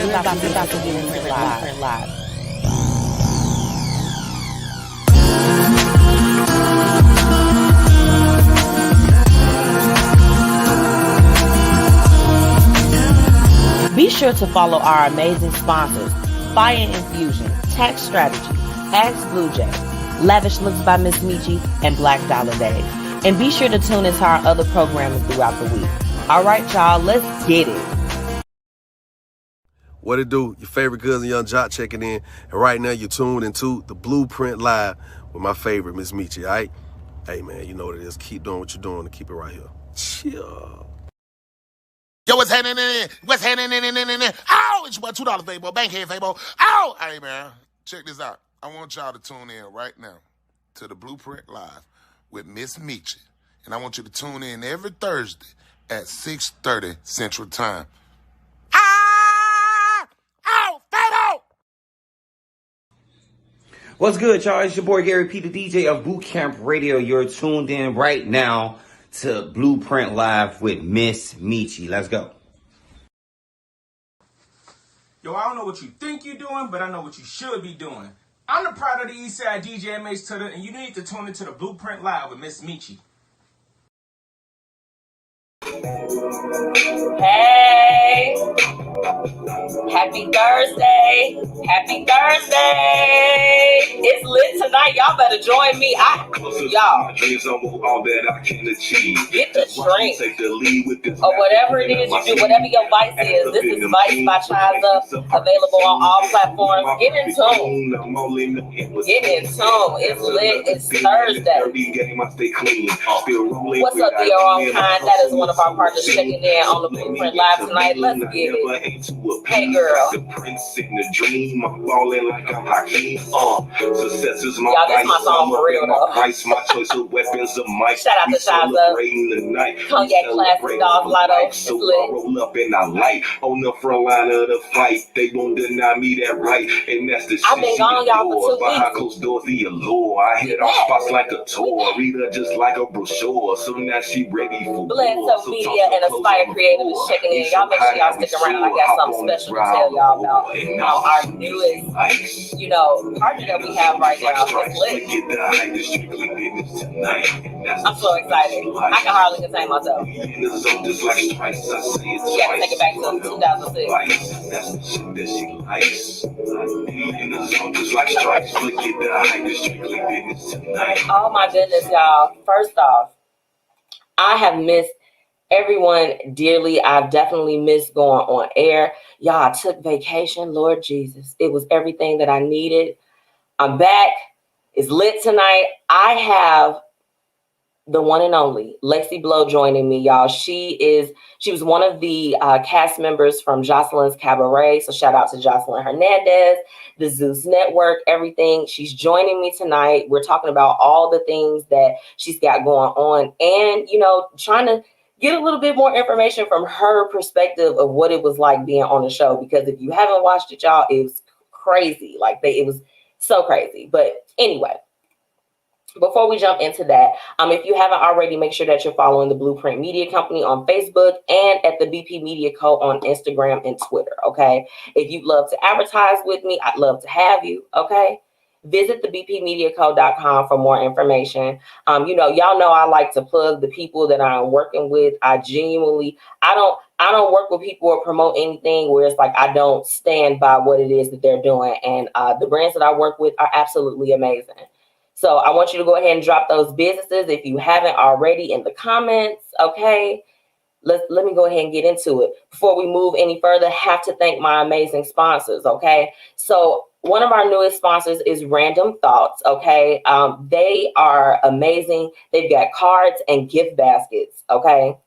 about to get into it live. Be sure to follow our amazing sponsors, Fiya Infusion, Tax Strategy, Ask BlueJae, Lavish Looks by MzMetchi, and Black Dollar Day. And be sure to tune into our other programming throughout the week. All right, y'all, let's get it. What it do? Your favorite cousin Young Jock checking in. And right now you're tuned into the Blueprint Live with my favorite MzMetchi, all right? Hey, man, you know what it is. Keep doing what you're doing and keep it right here. Chill. Yo, what's happening in? What's happening in? Oh, it's your boy $2 Fabo, Bankhead Fabo. Oh, hey, man, check this out. I want y'all to tune in right now to the Blueprint Live with MzMetchi. And I want you to tune in every Thursday at 6:30 Central Time. Oh, Fabo! What's good, y'all? It's your boy Gary P, the DJ of Boot Camp Radio. You're tuned in right now to Blueprint Live with MzMetchi. Let's go. Yo, I don't know what you think you're doing, but I know what you should be doing. I'm the pride of the Eastside DJ MH Tutter, and you need to tune into the Blueprint Live with MzMetchi. Hey! Happy Thursday! Happy Thursday! It's lit tonight. Y'all better join me. Y'all, get the drink or whatever it is you do, whatever your vice is. This is Vice by Chaza, available on all platforms. Get in tune. Get in tune. It's lit. It's Thursday. What's up, your own kind? That is one of our partners checking in on the Blueprint Live tonight. Let's get it. Hey, girl. Y'all, this my song for real, though. Shout out to Chaza. Cognac Classic, Dog Lotto. It's lit. Roll up and I light on the front line of the fight. They won't deny me that right. And that's the I've been gone, y'all, for 2 weeks. Behind closed doors, the allure. I hit off spots like a tour. Read her just like a brosure. So now she ready for Blend Up Media and Aspire Creative is checking in. Y'all make sure y'all stick around. I got something special to tell y'all about our newest, partner that we have right now. It's lit. I'm so excited. I can hardly contain myself. She had to take it back to 2006. Oh my goodness, y'all. First off, I have missed everyone dearly. I've definitely missed going on air. Y'all, I took vacation. Lord Jesus. It was everything that I needed. I'm back. It's lit tonight. I have the one and only Lexi Blow joining me, y'all. She was one of the cast members from Jocelyn's Cabaret. So shout out to Jocelyn Hernandez, the Zeus Network, everything. She's joining me tonight. We're talking about all the things that she's got going on and, trying to get a little bit more information from her perspective of what it was like being on the show. Because if you haven't watched it, y'all, it was crazy. It was so crazy. But anyway, before we jump into that, if you haven't already, make sure that you're following the Blueprint Media Company on Facebook and at the BP Media Co. on Instagram and Twitter, okay? If you'd love to advertise with me, I'd love to have you, okay? Visit the bpmediaco.com for more information. Y'all know I like to plug the people that I'm working with. I don't work with people or promote anything where it's like I don't stand by what it is that they're doing. And the brands that I work with are absolutely amazing. So I want you to go ahead and drop those businesses if you haven't already in the comments, okay? Let me go ahead and get into it. Before we move any further, have to thank my amazing sponsors, okay? So one of our newest sponsors is Random Thoughts, okay? They are amazing. They've got cards and gift baskets, okay?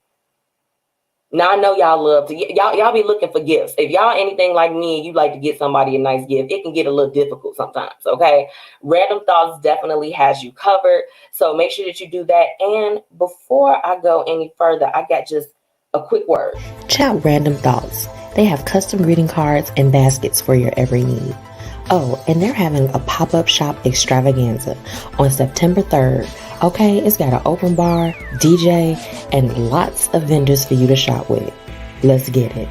Now, I know y'all love to, y'all be looking for gifts. If y'all anything like me and you like to get somebody a nice gift, it can get a little difficult sometimes, okay? Random Thoughts definitely has you covered. So make sure that you do that. And before I go any further, I got just a quick word. Check out Random Thoughts. They have custom greeting cards and baskets for your every need. Oh, and they're having a pop-up shop extravaganza on September 3rd. Okay, it's got an open bar, DJ, and lots of vendors for you to shop with. Let's get it.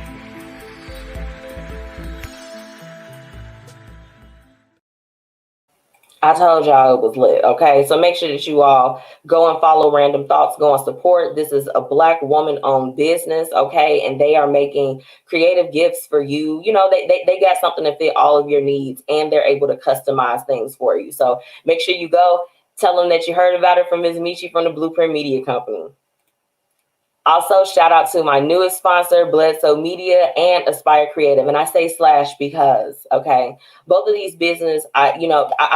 I told y'all it was lit, okay? So make sure that you all go and follow Random Thoughts, go and support. This is a Black woman-owned business, okay? And they are making creative gifts for you. You know, they got something to fit all of your needs, and they're able to customize things for you. So make sure you go. Tell them that you heard about it from MzMetchi from the Blueprint Media Company. Also, shout out to my newest sponsor, Bledsoe Media and Aspire Creative. And I say slash because, okay, both of these businesses, I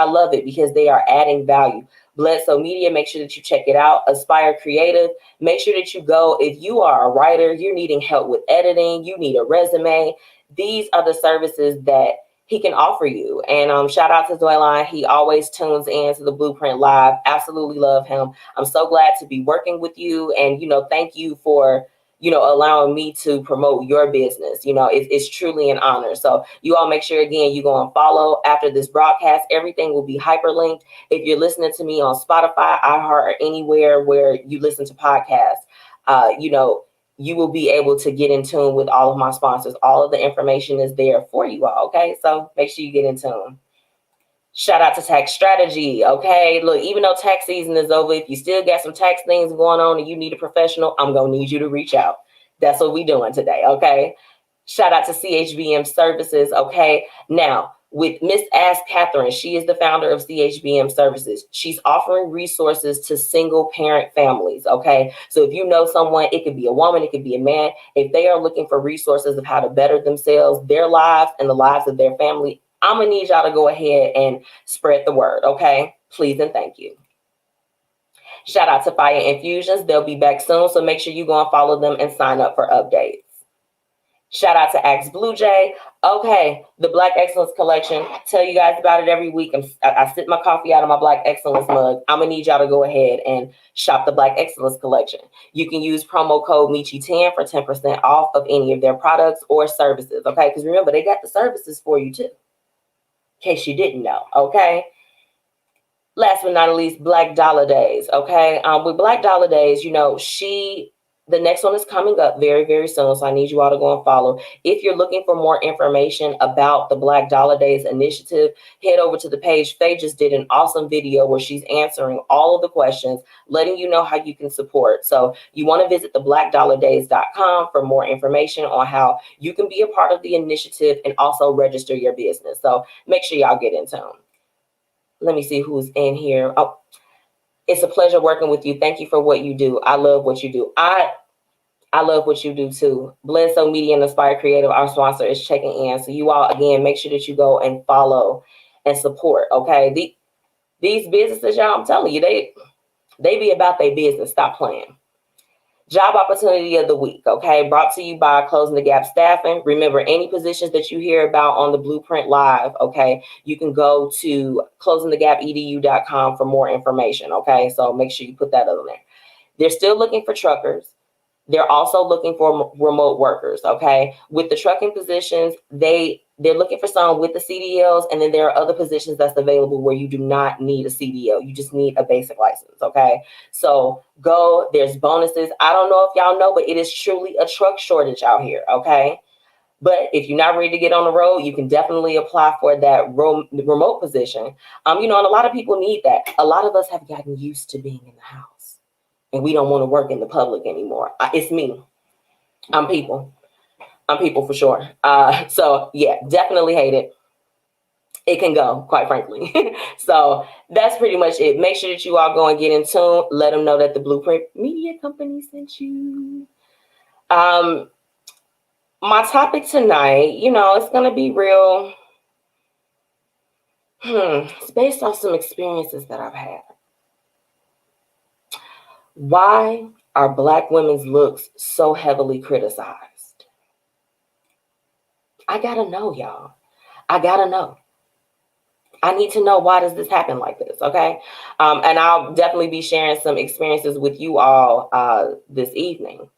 love it because they are adding value. Bledsoe Media, make sure that you check it out. Aspire Creative, make sure that you go. If you are a writer, you're needing help with editing, you need a resume, these are the services that he can offer you. And shout out to Dwayline. He always tunes in to the Blueprint Live. Absolutely love him. I'm so glad to be working with you. And, thank you for, allowing me to promote your business. It's truly an honor. So you all make sure, again, you go and follow after this broadcast. Everything will be hyperlinked. If you're listening to me on Spotify, iHeart, or anywhere where you listen to podcasts, you will be able to get in tune with all of my sponsors. All of the information is there for you all, okay? So make sure you get in tune. Shout out to Tax Strategy, okay? Look, even though tax season is over, if you still got some tax things going on and you need a professional, I'm going to need you to reach out. That's what we're doing today, okay? Shout out to CHBM Services, okay? Now, with Miss Ask Catherine, she is the founder of CHBM Services. She's offering resources to single parent families, okay? So if you know someone, it could be a woman, it could be a man, if they are looking for resources of how to better themselves, their lives, and the lives of their family, I'm gonna need y'all to go ahead and spread the word, okay? Please and thank you. Shout out to Fiya Infusions. They'll be back soon, so make sure you go and follow them and sign up for updates. Shout out to Ask BlueJae. Okay, the Black Excellence Collection. Tell you guys about it every week. I sip my coffee out of my Black Excellence mug. I'm going to need y'all to go ahead and shop the Black Excellence Collection. You can use promo code MECHI10 for 10% off of any of their products or services, okay? Because remember, they got the services for you too, in case you didn't know, okay? Last but not least, Black Dollar Days, okay? With Black Dollar Days, the next one is coming up very, very soon, so I need you all to go and follow. If you're looking for more information about the Black Dollar Days initiative, head over to the page. Faye just did an awesome video where she's answering all of the questions, letting you know how you can support. So you want to visit theblackdollardays.com for more information on how you can be a part of the initiative and also register your business. So make sure y'all get in tune. Let me see who's in here. Oh, it's a pleasure working with you. Thank you for what you do. I love what you do. I love what you do too. Bledsoe Media and Aspire Creative, our sponsor, is checking in. So you all, again, make sure that you go and follow and support, okay? These businesses, y'all, I'm telling you, they be about their business. Stop playing. Job opportunity of the week, okay? Brought to you by Closing the Gap Staffing. Remember, any positions that you hear about on the Blueprint Live, okay, you can go to closingthegapedu.com for more information, okay? So make sure you put that on there. They're still looking for truckers. They're also looking for remote workers, okay? With the trucking positions, they're looking for someone with the CDLs, and then there are other positions that's available where you do not need a CDL. You just need a basic license, okay? So go, there's bonuses. I don't know if y'all know, but it is truly a truck shortage out here, okay? But if you're not ready to get on the road, you can definitely apply for that remote position. And a lot of people need that. A lot of us have gotten used to being in the house, and we don't want to work in the public anymore. It's me. I'm people for sure. So yeah, definitely hate it. It can go, quite frankly. So that's pretty much it. Make sure that you all go and get in tune. Let them know that the Blueprint Media Company sent you. My topic tonight, it's going to be real. It's based off some experiences that I've had. Why are Black women's looks so heavily criticized? I gotta know, y'all. I gotta know. I need to know, why does this happen like this, okay? And I'll definitely be sharing some experiences with you all this evening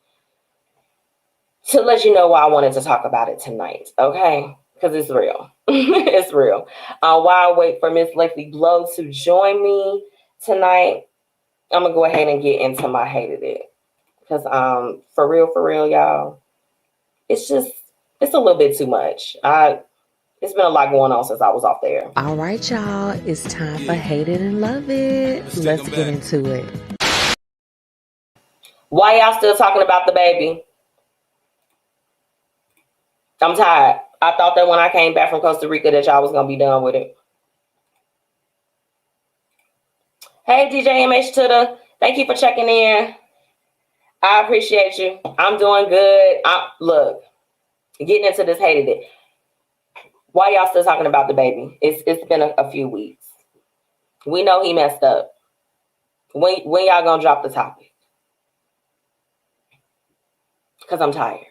to let you know why I wanted to talk about it tonight, okay? Because it's real. It's real. While I wait for Miss Lexi Blow to join me tonight, I'm going to go ahead and get into my hated it. Because for real, y'all, it's a little bit too much. It's been a lot going on since I was off there. All right, y'all. It's time for Hate It and Love It. Let's get into it. Why y'all still talking about the baby? I'm tired. I thought that when I came back from Costa Rica that y'all was going to be done with it. Hey, DJ MH thank you for checking in. I appreciate you. I'm doing good. Look, getting into this hated it. Why y'all still talking about the baby? It's been a few weeks. We know he messed up. When y'all gonna drop the topic? Because I'm tired.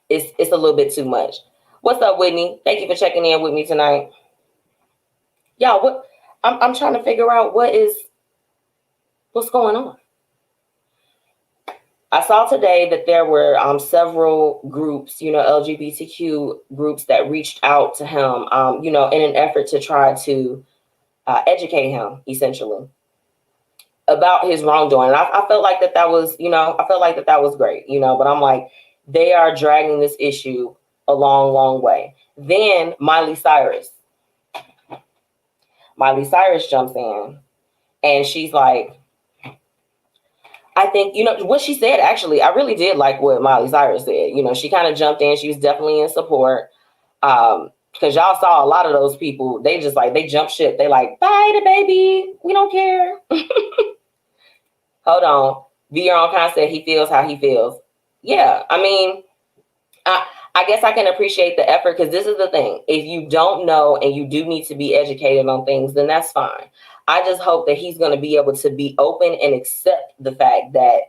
It's a little bit too much. What's up, Whitney? Thank you for checking in with me tonight. Y'all, what I'm trying to figure out what's going on. I saw today that there were several groups, LGBTQ groups that reached out to him, in an effort to try to educate him, essentially, about his wrongdoing. And I felt like that was, that was great, but I'm like, they are dragging this issue a long, long way. Then Miley Cyrus jumps in and she's like, I think, what she said, actually, I really did like what Miley Cyrus said. She kind of jumped in. She was definitely in support. Because y'all saw a lot of those people, they jump ship. They like, bye the baby. We don't care. Hold on. Be your own kind said he feels how he feels. Yeah, I mean, I guess I can appreciate the effort because this is the thing. If you don't know and you do need to be educated on things, then that's fine. I just hope that he's going to be able to be open and accept the fact that,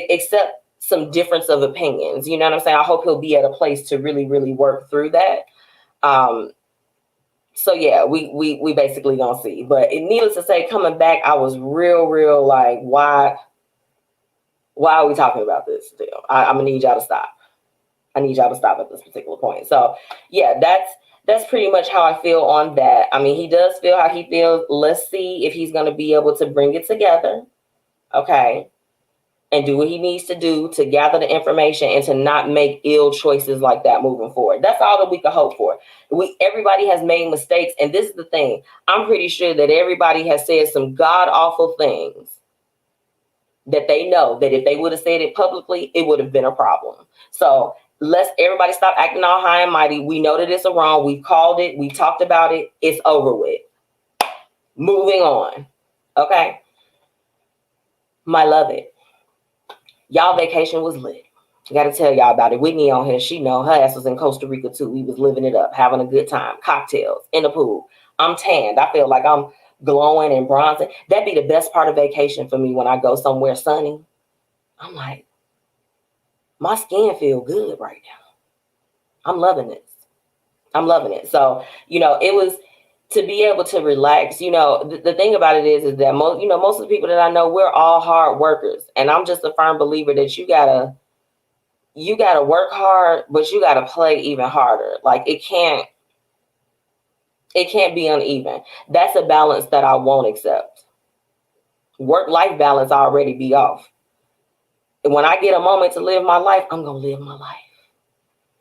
accept some difference of opinions. You know what I'm saying? I hope he'll be at a place to really, really work through that. So yeah, we basically gonna see. But needless to say, coming back, I was real like, why are we talking about this still? I'm gonna need y'all to stop. I need y'all to stop at this particular point. So yeah, that's pretty much how I feel on that. I mean, he does feel how he feels. Let's see if he's going to be able to bring it together, okay, and do what he needs to do to gather the information and to not make ill choices like that moving forward. That's all that we can hope for. Everybody has made mistakes, and this is the thing. I'm pretty sure that everybody has said some god-awful things that they know that if they would have said it publicly, it would have been a problem. So let's everybody stop acting all high and mighty. We know that it's a wrong. We've called it. We talked about it. It's over with. Moving on. Okay. My love it. Y'all vacation was lit. I got to tell y'all about it. Whitney on here. She know her ass was in Costa Rica too. We was living it up, having a good time. Cocktails in the pool. I'm tanned. I feel like I'm glowing and bronzing. That'd be the best part of vacation for me when I go somewhere sunny. I'm like, my skin feel good right now. I'm loving this. I'm loving it. So, it was to be able to relax. The thing about it is that most of the people that I know, we're all hard workers. And I'm just a firm believer that you gotta work hard, but you gotta play even harder. Like it can't be uneven. That's a balance that I won't accept. Work-life balance already be off. And when I get a moment to live my life, I'm going to live my life.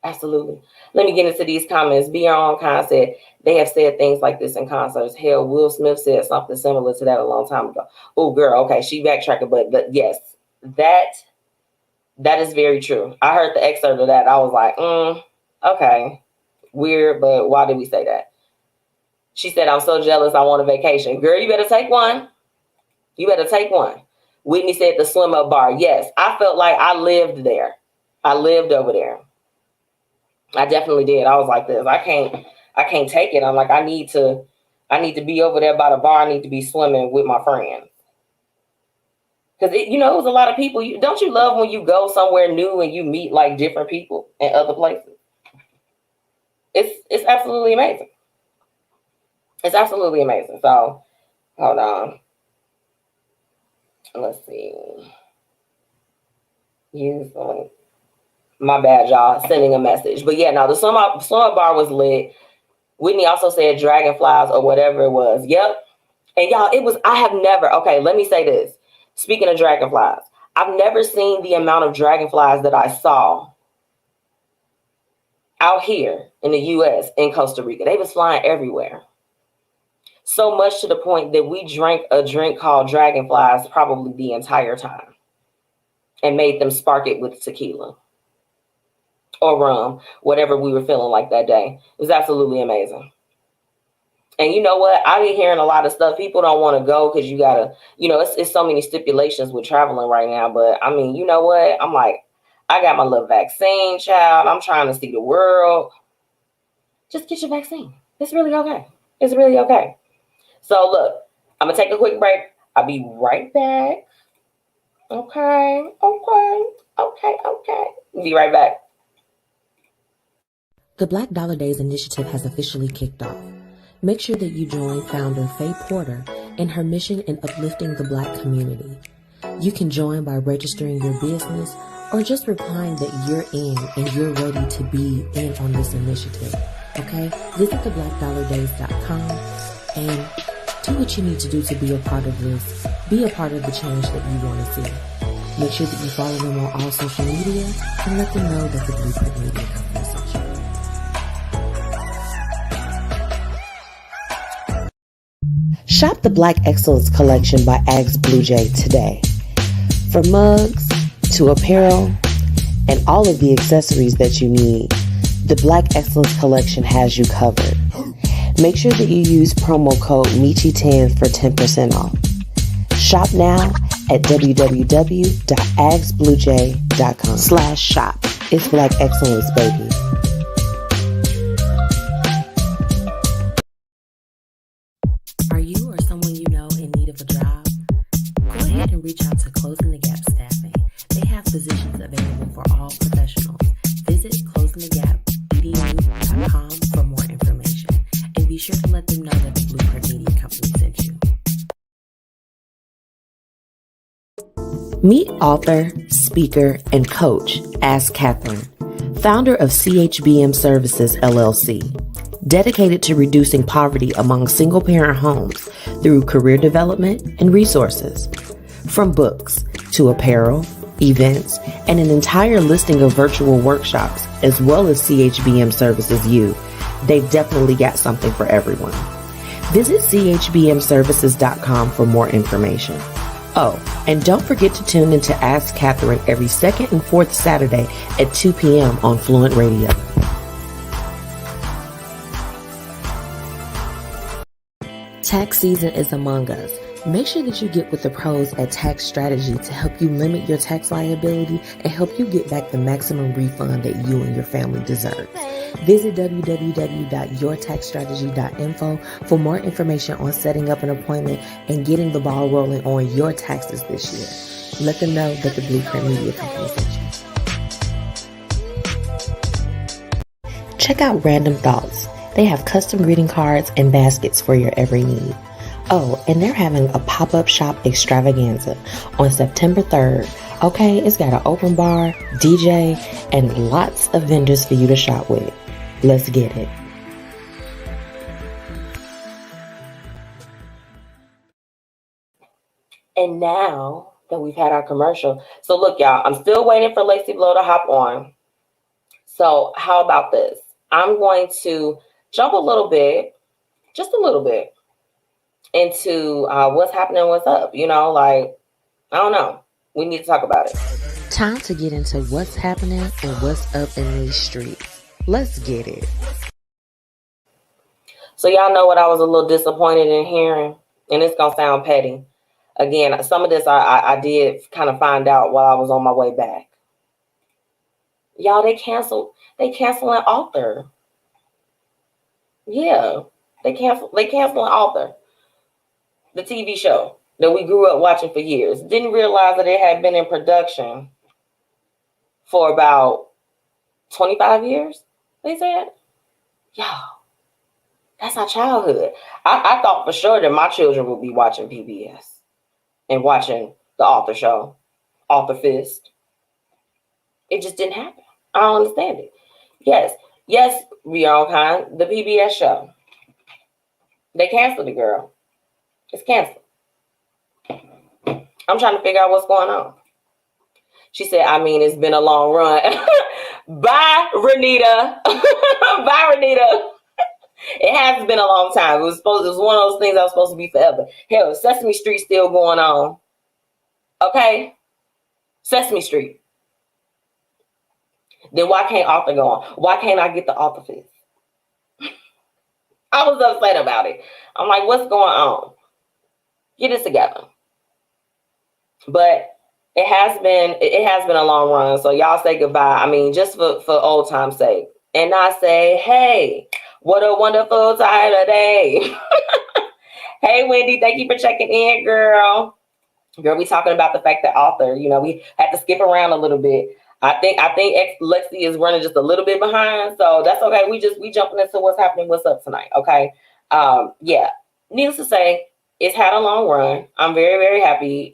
Absolutely. Let me get into these comments. Be Your Own Kind said, they have said things like this in concerts. Hell, Will Smith said something similar to that a long time ago. Oh, girl. Okay. She backtracked, but yes, that is very true. I heard the excerpt of that. I was like, okay, weird, but why did we say that? She said, I'm so jealous. I want a vacation. Girl, you better take one. You better take one. Whitney said the swim up bar. Yes, I felt like I lived there. I lived over there. I definitely did. I was like this. I can't take it. I'm like, I need to be over there by the bar. I need to be swimming with my friends. Because it was a lot of people. Don't you love when you go somewhere new and you meet like different people in other places? It's absolutely amazing. It's absolutely amazing. So hold on. Let's see. My bad, y'all. Sending a message. But yeah, no, the swim up bar was lit. Whitney also said dragonflies or whatever it was. Yep. And y'all, I have never, okay, let me say this. Speaking of dragonflies, I've never seen the amount of dragonflies that I saw out here in the U.S., in Costa Rica. They was flying everywhere. So much to the point that we drank a drink called Dragonflies probably the entire time and made them spark it with tequila or rum, whatever we were feeling like that day. It was absolutely amazing. And you know what? I be hearing a lot of stuff. People don't want to go because you got to, it's so many stipulations with traveling right now. But I mean, you know what? I'm like, I got my little vaccine, child. I'm trying to see the world. Just get your vaccine. It's really okay. It's really okay. So look, I'm going to take a quick break. I'll be right back. Okay. Be right back. The Black Dollar Days initiative has officially kicked off. Make sure that you join founder Faye Porter in her mission in uplifting the Black community. You can join by registering your business or just replying that you're in and you're ready to be in on this initiative. Okay? Visit theblackdollardays.com and do what you need to do to be a part of this. Be a part of the change that you want to see. Make sure that you follow them on all social media and let them know that the Blueprint Media Company sent you. Shop the Black Excellence Collection by BlueJae today. From mugs to apparel and all of the accessories that you need, the Black Excellence Collection has you covered. Make sure that you use promo code MechiTan for 10% off. Shop now at www.agsbluejay.com/shop. It's Black Excellence, baby. Are you or someone you know in need of a job? Go ahead and reach out to Closing the Gap Staffing. They have positions available for all professionals. Visit ClosingTheGapEDU.com for more information. And be sure to let them know that the Blueprint Media Company sent you. Meet author, speaker, and coach Ask Catherine, founder of CHBM Services, LLC, dedicated to reducing poverty among single-parent homes through career development and resources. From books to apparel, events, and an entire listing of virtual workshops, as well as CHBM Services U, they've definitely got something for everyone. Visit chbmservices.com for more information. Oh, and don't forget to tune into Ask Catherine every second and fourth Saturday at 2 p.m. on FluentRadio. Tax season is among us. Make sure that you get with the pros at Tax Strategy to help you limit your tax liability and help you get back the maximum refund that you and your family deserve. Visit www.yourtaxstrategy.info for more information on setting up an appointment and getting the ball rolling on your taxes this year. Let them know that the Blueprint Media Company sent you. Check out Random Thoughts. They have custom greeting cards and baskets for your every need. Oh, and they're having a pop-up shop extravaganza on September 3rd. Okay, it's got an open bar, DJ, and lots of vendors for you to shop with. Let's get it. And now that we've had our commercial, so look, y'all, I'm still waiting for Lexi Blow to hop on. So how about this? I'm going to jump a little bit, just a little bit, into what's happening, what's up. I don't know. We need to talk about it. Time to get into what's happening and what's up in these streets. Let's get it. So y'all know what I was a little disappointed in hearing, and it's going to sound petty. Again, some of this I did kind of find out while I was on my way back. Y'all, they canceling Author. Yeah, they canceling Author. The TV show that we grew up watching for years. Didn't realize that it had been in production for about 25 years, they said. Y'all, that's our childhood. I thought for sure that my children would be watching PBS and watching the Author show, Author Fist. It just didn't happen. I don't understand it. Yes, we are all kind. The PBS show. They canceled it, girl. It's canceled. I'm trying to figure out what's going on. She said, I mean, it's been a long run. Bye, Renita. Bye, Renita. It has been a long time. It was one of those things that was supposed to be forever. Hell, Sesame Street's still going on. Okay? Sesame Street. Then why can't author go on? Why can't I get the author fee? I was upset about it. I'm like, what's going on? Get this together. But it has been a long run. So y'all say goodbye. I mean, just for old time's sake. And I say, hey, what a wonderful time today. Hey, Wendy, thank you for checking in, girl. Girl, we talking about the fact that author, we had to skip around a little bit. I think Lexi is running just a little bit behind, so that's okay. We jumping into what's happening, what's up tonight, okay? Yeah. Needless to say, it's had a long run. I'm very, very happy,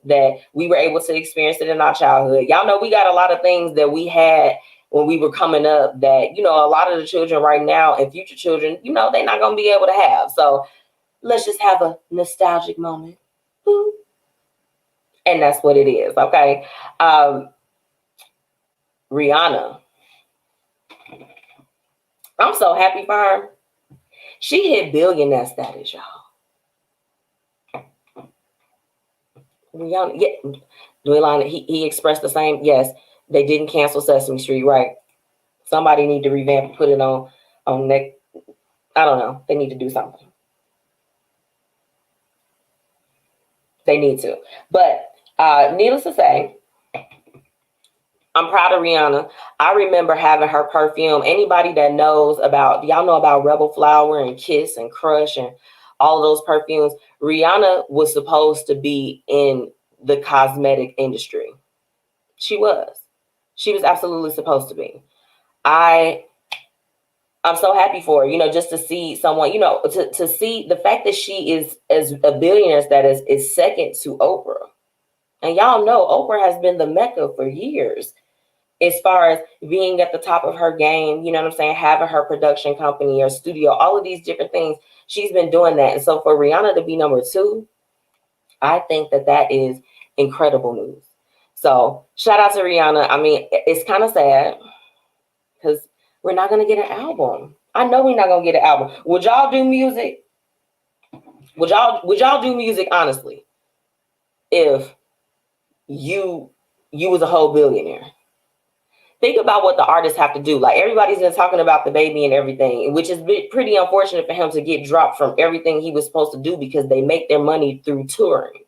that we were able to experience it in our childhood. Y'all know we got a lot of things that we had when we were coming up that, a lot of the children right now and future children, they're not going to be able to have. So let's just have a nostalgic moment. Ooh. And that's what it is, okay? Rihanna. I'm so happy for her. She hit billionaire status, y'all. Rihanna, yeah. Dwayne, he expressed the same. Yes, they didn't cancel Sesame Street, right? Somebody need to revamp and put it on next. I don't know. They need to do something. They need to. But needless to say, I'm proud of Rihanna. I remember having her perfume. Anybody that knows y'all know about Rebel Flower and Kiss and Crush and all of those perfumes. Rihanna was supposed to be in the cosmetic industry. She was. She was absolutely supposed to be. I'm so happy for her, just to see someone, to see the fact that she is as a billionaire status is second to Oprah. And y'all know Oprah has been the mecca for years as far as being at the top of her game, you know what I'm saying? Having her production company or studio, all of these different things. She's been doing that. And so for Rihanna to be number 2, I think that is incredible news. So shout out to Rihanna. I mean, it's kind of sad because we're not going to get an album. I know we're not going to get an album. Would y'all do music? Would y'all do music honestly if you was a whole billionaire? Think about what the artists have to do. Like everybody's been talking about the baby and everything, which is pretty unfortunate for him to get dropped from everything he was supposed to do because they make their money through touring.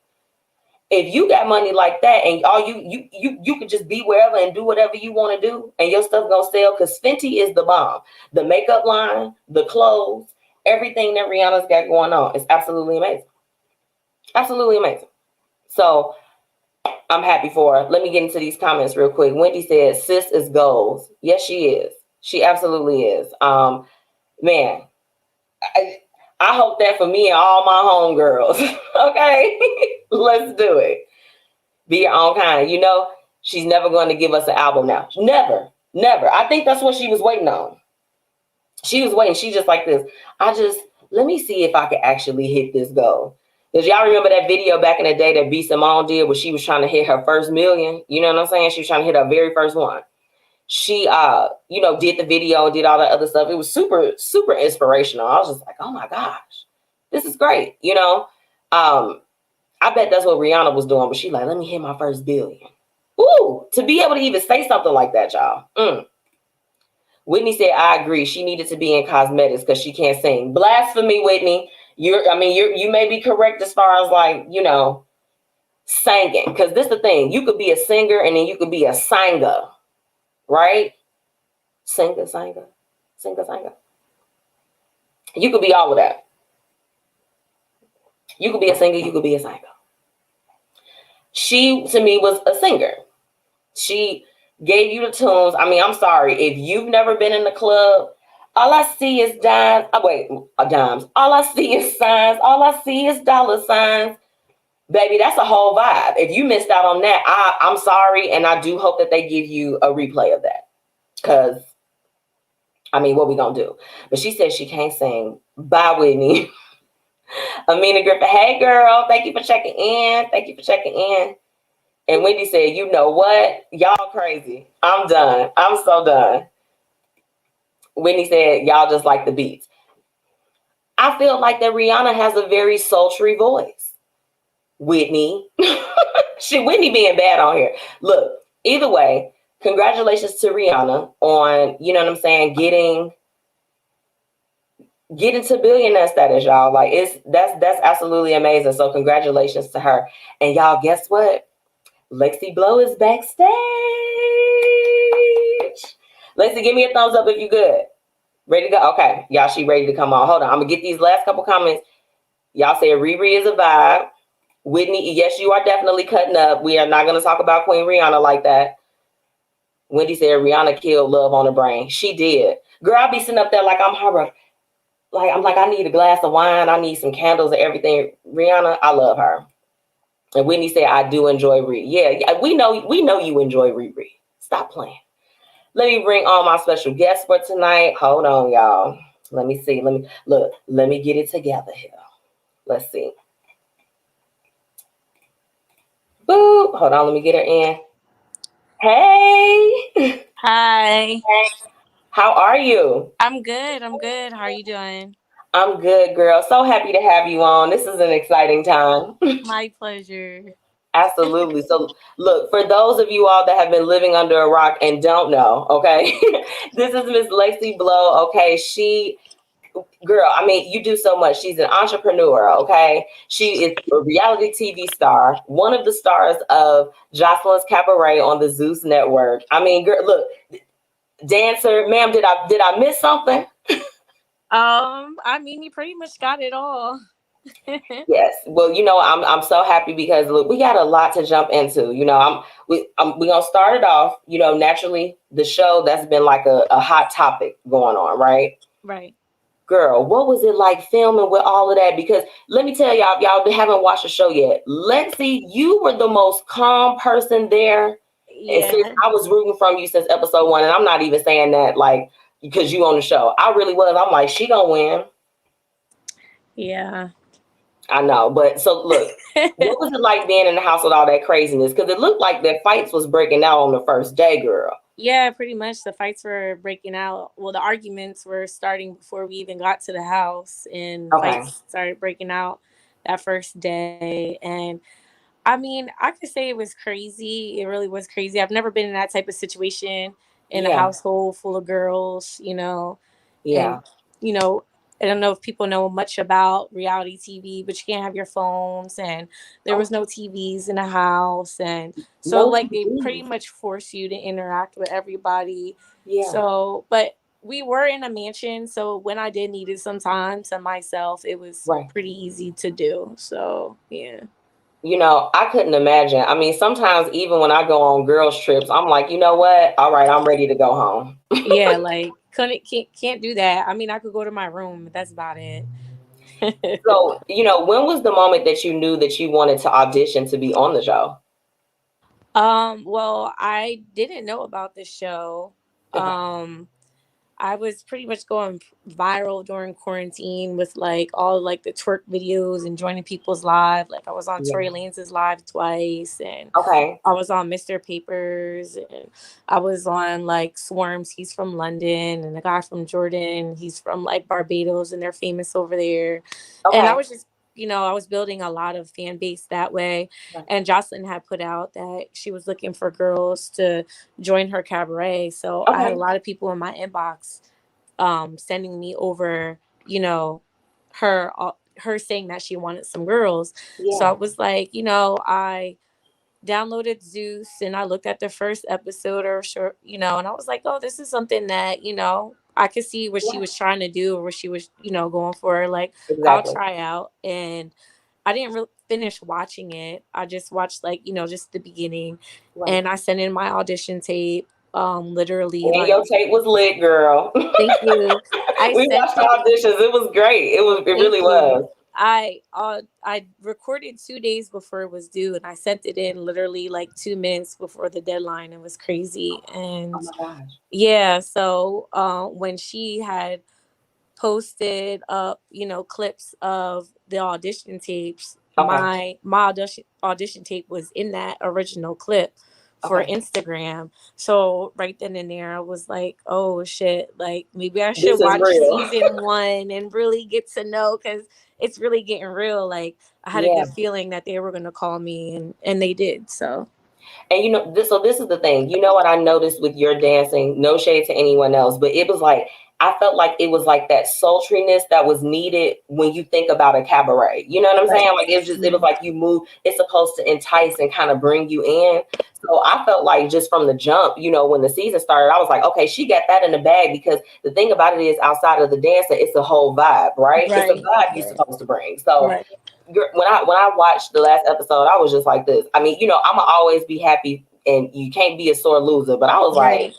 If you got money like that and all you could just be wherever and do whatever you want to do and your stuff gonna sell, because Fenty is the bomb. The makeup line, the clothes, everything that Rihanna's got going on is absolutely amazing. Absolutely amazing. So I'm happy for her. Let me get into these comments real quick. Wendy said, sis is goals. Yes, she is. She absolutely is. Man, I hope that for me and all my homegirls. Okay? Let's do it. Be your own kind. She's never going to give us an album now. Never. I think that's what she was waiting on. She was waiting. She just like this. Let me see if I can actually hit this goal. Because y'all remember that video back in the day that B. Simone did where she was trying to hit her first million? You know what I'm saying? She was trying to hit her very first one. She, did the video, did all that other stuff. It was super, super inspirational. I was just like, oh my gosh, this is great. I bet that's what Rihanna was doing. But she like, let me hit my first billion. Ooh, to be able to even say something like that, y'all. Whitney said, I agree. She needed to be in cosmetics because she can't sing. Blasphemy, Whitney. You may be correct as far as like, singing. Because this is the thing. You could be a singer and then you could be a singer. Right? Singer. You could be all of that. You could be a singer. You could be a singer. She, to me, was a singer. She gave you the tunes. I mean, I'm sorry. If you've never been in the club, all I see is dimes. Dimes. All I see is signs. All I see is dollar signs. Baby, that's a whole vibe. If you missed out on that, I'm sorry. And I do hope that they give you a replay of that. Because, what we going to do? But she said she can't sing. Bye, Whitney. Amina Griffin. Hey, girl. Thank you for checking in. And Wendy said, you know what? Y'all crazy. I'm done. I'm so done. Wendy said, y'all just like the beats. I feel like that Rihanna has a very sultry voice. Whitney. Whitney being bad on here. Look, either way, congratulations to Rihanna on, you know what I'm saying, getting to billionaire status, y'all. Like that's absolutely amazing. So congratulations to her. And y'all, guess what? Lexi Blow is backstage. Lexi, give me a thumbs up if you good. Ready to go? Okay, y'all, she ready to come on. Hold on, I'm gonna get these last couple comments. Y'all say Riri is a vibe. Whitney, yes, you are definitely cutting up. We are not gonna talk about Queen Rihanna like that. Wendy said Rihanna killed love on the brain. She did. Girl, I'll be sitting up there like I'm her. Like I'm like, I need a glass of wine. I need some candles and everything. Rihanna, I love her. And Whitney said, I do enjoy Riri. Yeah, we know you enjoy Riri. Stop playing. Let me bring on my special guest for tonight. Hold on, y'all. Let me see. Let me get it together here. Let's see. Boop. Hold on, let me get her in. Hey. Hi. How are you? I'm good. How are you doing? I'm good, girl. So happy to have you on. This is an exciting time. My pleasure. Absolutely. So, look, for those of you all that have been living under a rock and don't know, okay, this is Miss Lexi Blow. Okay, girl, I mean, you do so much. She's an entrepreneur, okay? She is a reality TV star, one of the stars of Jocelyn's Cabaret on the Zeus Network. I mean, girl, look, dancer, ma'am, did I miss something? I mean, you pretty much got it all. Yes. Well, I'm so happy because look, we got a lot to jump into. We're gonna start it off. Naturally, the show that's been like a hot topic going on, right? Right. Girl, what was it like filming with all of that? Because let me tell y'all haven't watched the show yet. Lexi, you were the most calm person there. And since Yeah. I was rooting from you since episode 1, and I'm not even saying that like because you on the show. I really was. I'm like, she gonna win. Yeah. I know, but so look, what was it like being in the house with all that craziness? Because it looked like their fights was breaking out on the first day, girl. Yeah, pretty much the fights were breaking out. Well, the arguments were starting before we even got to the house, and Okay. fights started breaking out that first day. And I mean, I could say it was crazy. It really was crazy. I've never been in that type of situation in a Yeah. household full of girls, Yeah. and you know, I don't know if people know much about reality TV, but you can't have your phones, and there was no TVs in the house, and so No like they pretty TV. much force you to interact with everybody. Yeah. So, but we were in a mansion, so when I did needed some time to myself, it was Right. pretty easy to do. So, yeah. I couldn't imagine. I mean, sometimes even when I go on girls' trips, I'm like, you know what? All right, I'm ready to go home. Yeah, like can't do that. I mean, I could go to my room, but that's about it. So, when was the moment that you knew that you wanted to audition to be on the show? Well, I didn't know about this show. Okay. I was pretty much going viral during quarantine with like all like the twerk videos and joining people's live. Like I was on Yeah. Tory Lanez's live twice, and Okay. I was on Mr. Papers, and I was on like Swarms. He's from London, and the guy from Jordan, he's from like Barbados, and they're famous over there. And I Okay. was just, I was building a lot of fan base that way. Right. And Jocelyn had put out that she was looking for girls to join her cabaret. So I had a Okay. lot of people in my inbox sending me over, her her saying that she wanted some girls. So I Yeah. was like, I downloaded Zeus and I looked at the first episode or short, and I was like, oh, this is something that, I could see what she Yeah. was trying to do or what she was, going for. Like, I'll Exactly. try out. And I didn't really finish watching it. I just watched like, just the beginning. Right. And I sent in my audition tape. Literally And like, your tape was lit, girl. thank you. I We sent watched the it. auditions. It was great. It Thank really you. was. I recorded 2 days before it was due, and I sent it in literally like 2 minutes before the deadline. It was crazy, Oh and my gosh. yeah. So when she had posted up, clips of the audition tapes, my audition tape was in that original clip for Instagram. So right then and there, I was like, oh shit, like maybe I should This is watch real. season 1 and really get to know, because it's really getting real. Like I had a Yeah. good feeling that they were gonna call me, and they did. So. And you know, this is the thing. You know what I noticed with your dancing? No shade to anyone else, but it was like I felt like it was like that sultriness that was needed when you think about a cabaret. You know what I'm saying? Like it was like you move. It's supposed to entice and kind of bring you in. So I felt like just from the jump, you know, when the season started, I was like, okay, she got that in the bag, because the thing about it is, outside of the dancing, it's a whole vibe, right? It's a vibe you're supposed to bring. So. When I watched the last episode, I was just like this. I mean, you know, I'ma always be happy, and you can't be a sore loser. But I was like,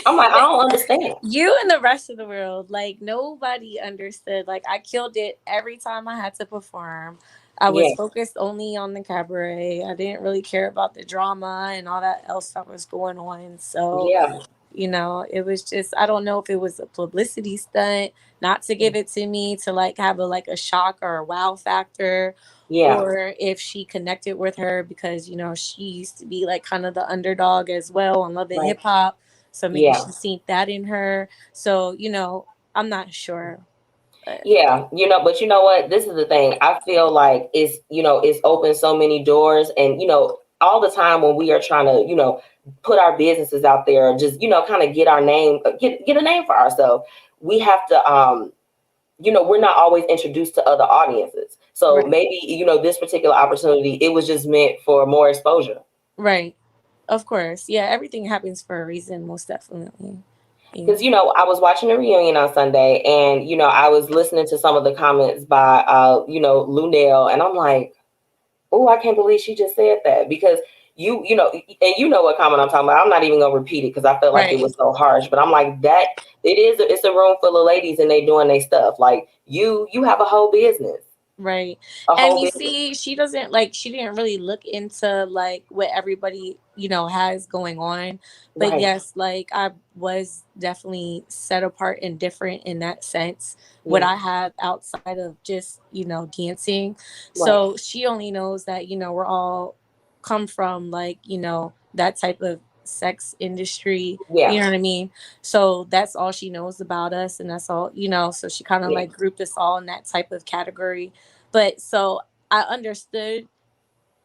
I don't understand. You and the rest of the world, like nobody understood. Like I killed it every time I had to perform. I was focused only on the cabaret. I didn't really care about the drama and all that else that was going on. So you know, it was just, I don't know if it was a publicity stunt not to give it to me, to like have a shock or a wow factor, or if she connected with her because, you know, she used to be like kind of the underdog as well on Love and Hip Hop. So maybe she seen that in her. So, you know, I'm not sure. Yeah, you know, but you know what? This is the thing. I feel like it's, you know, it's opened so many doors, and, you know, all the time when we are trying to, you know, put our businesses out there, just, you know, kind of get our name, get a name for ourselves. We have to, you know, we're not always introduced to other audiences. So maybe, you know, this particular opportunity, it was just meant for more exposure. Right. Of course. Yeah. Everything happens for a reason, most definitely. Because, you know, I was watching the reunion on Sunday, and, you know, I was listening to some of the comments by, you know, Lunel, and I'm like, oh, I can't believe she just said that, because you know, and you know what comment I'm talking about. I'm not even gonna repeat it because I felt like it was so harsh. But I'm like, that it's a room full of ladies and they doing their stuff. Like you have a whole business. Right. And you see, she didn't really look into like what everybody, you know, has going on. But yes, like I was definitely set apart and different in that sense. What I have outside of just, you know, dancing. So she only knows that, you know, we're all come from like, you know, that type of sex industry. You know what I mean? So that's all she knows about us, and that's all, you know, so she kind of like grouped us all in that type of category. But so I understood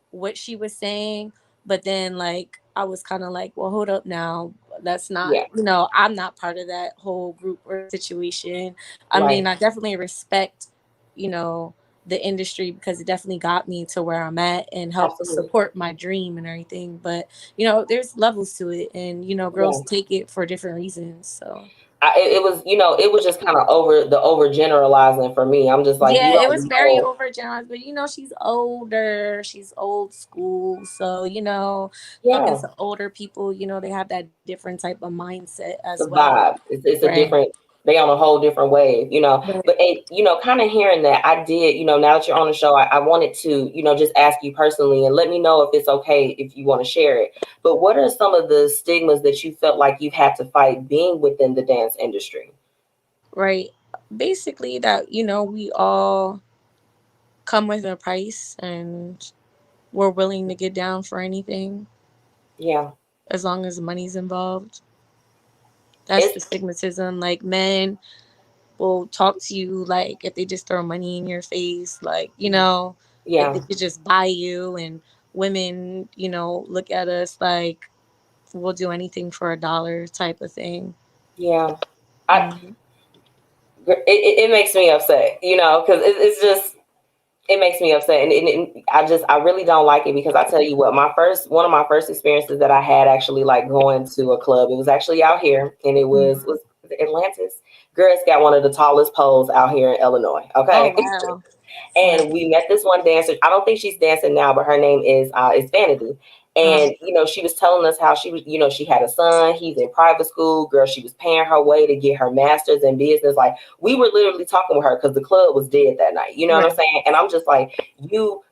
what she was saying, but then like I was kind of like, well, hold up now. That's not, you know, I'm not part of that whole group or situation. I mean, I definitely respect, you know, the industry because it definitely got me to where I'm at and helped support my dream and everything. But, you know, there's levels to it, and, you know, girls take it for different reasons. So it was, you know, it was just kind of over generalizing for me. I'm just like, you it don't was very know. overgenerous, but you know, she's older, she's old school, so you know, talking to older people, you know, they have that different type of mindset as well. Vibe. It's a different. They on a whole different wave, you know. But you know, kind of hearing that, I did, you know, now that you're on the show, I wanted to, you know, just ask you personally and let me know if it's okay if you want to share it. But what are some of the stigmas that you felt like you've had to fight being within the dance industry? Right. Basically, that, you know, we all come with a price, and we're willing to get down for anything. Yeah. As long as money's involved. That's the stigmatism. Like men will talk to you like if they just throw money in your face, like, you know, if they could just buy you. And women, you know, look at us like we'll do anything for $1 type of thing. Yeah. It makes me upset, you know, because it's just, it makes me upset, and I really don't like it, because I tell you what, one of my first experiences that I had actually like going to a club, it was actually out here, and it was Atlantis. Girls got one of the tallest poles out here in Illinois. Okay. Oh, wow. And we met this one dancer. I don't think she's dancing now, but her name is Vanity. And, you know, she was telling us how she was, you know, she had a son, he's in private school. Girl, she was paying her way to get her master's in business. Like, we were literally talking with her because the club was dead that night. You know what I'm saying? And I'm just like,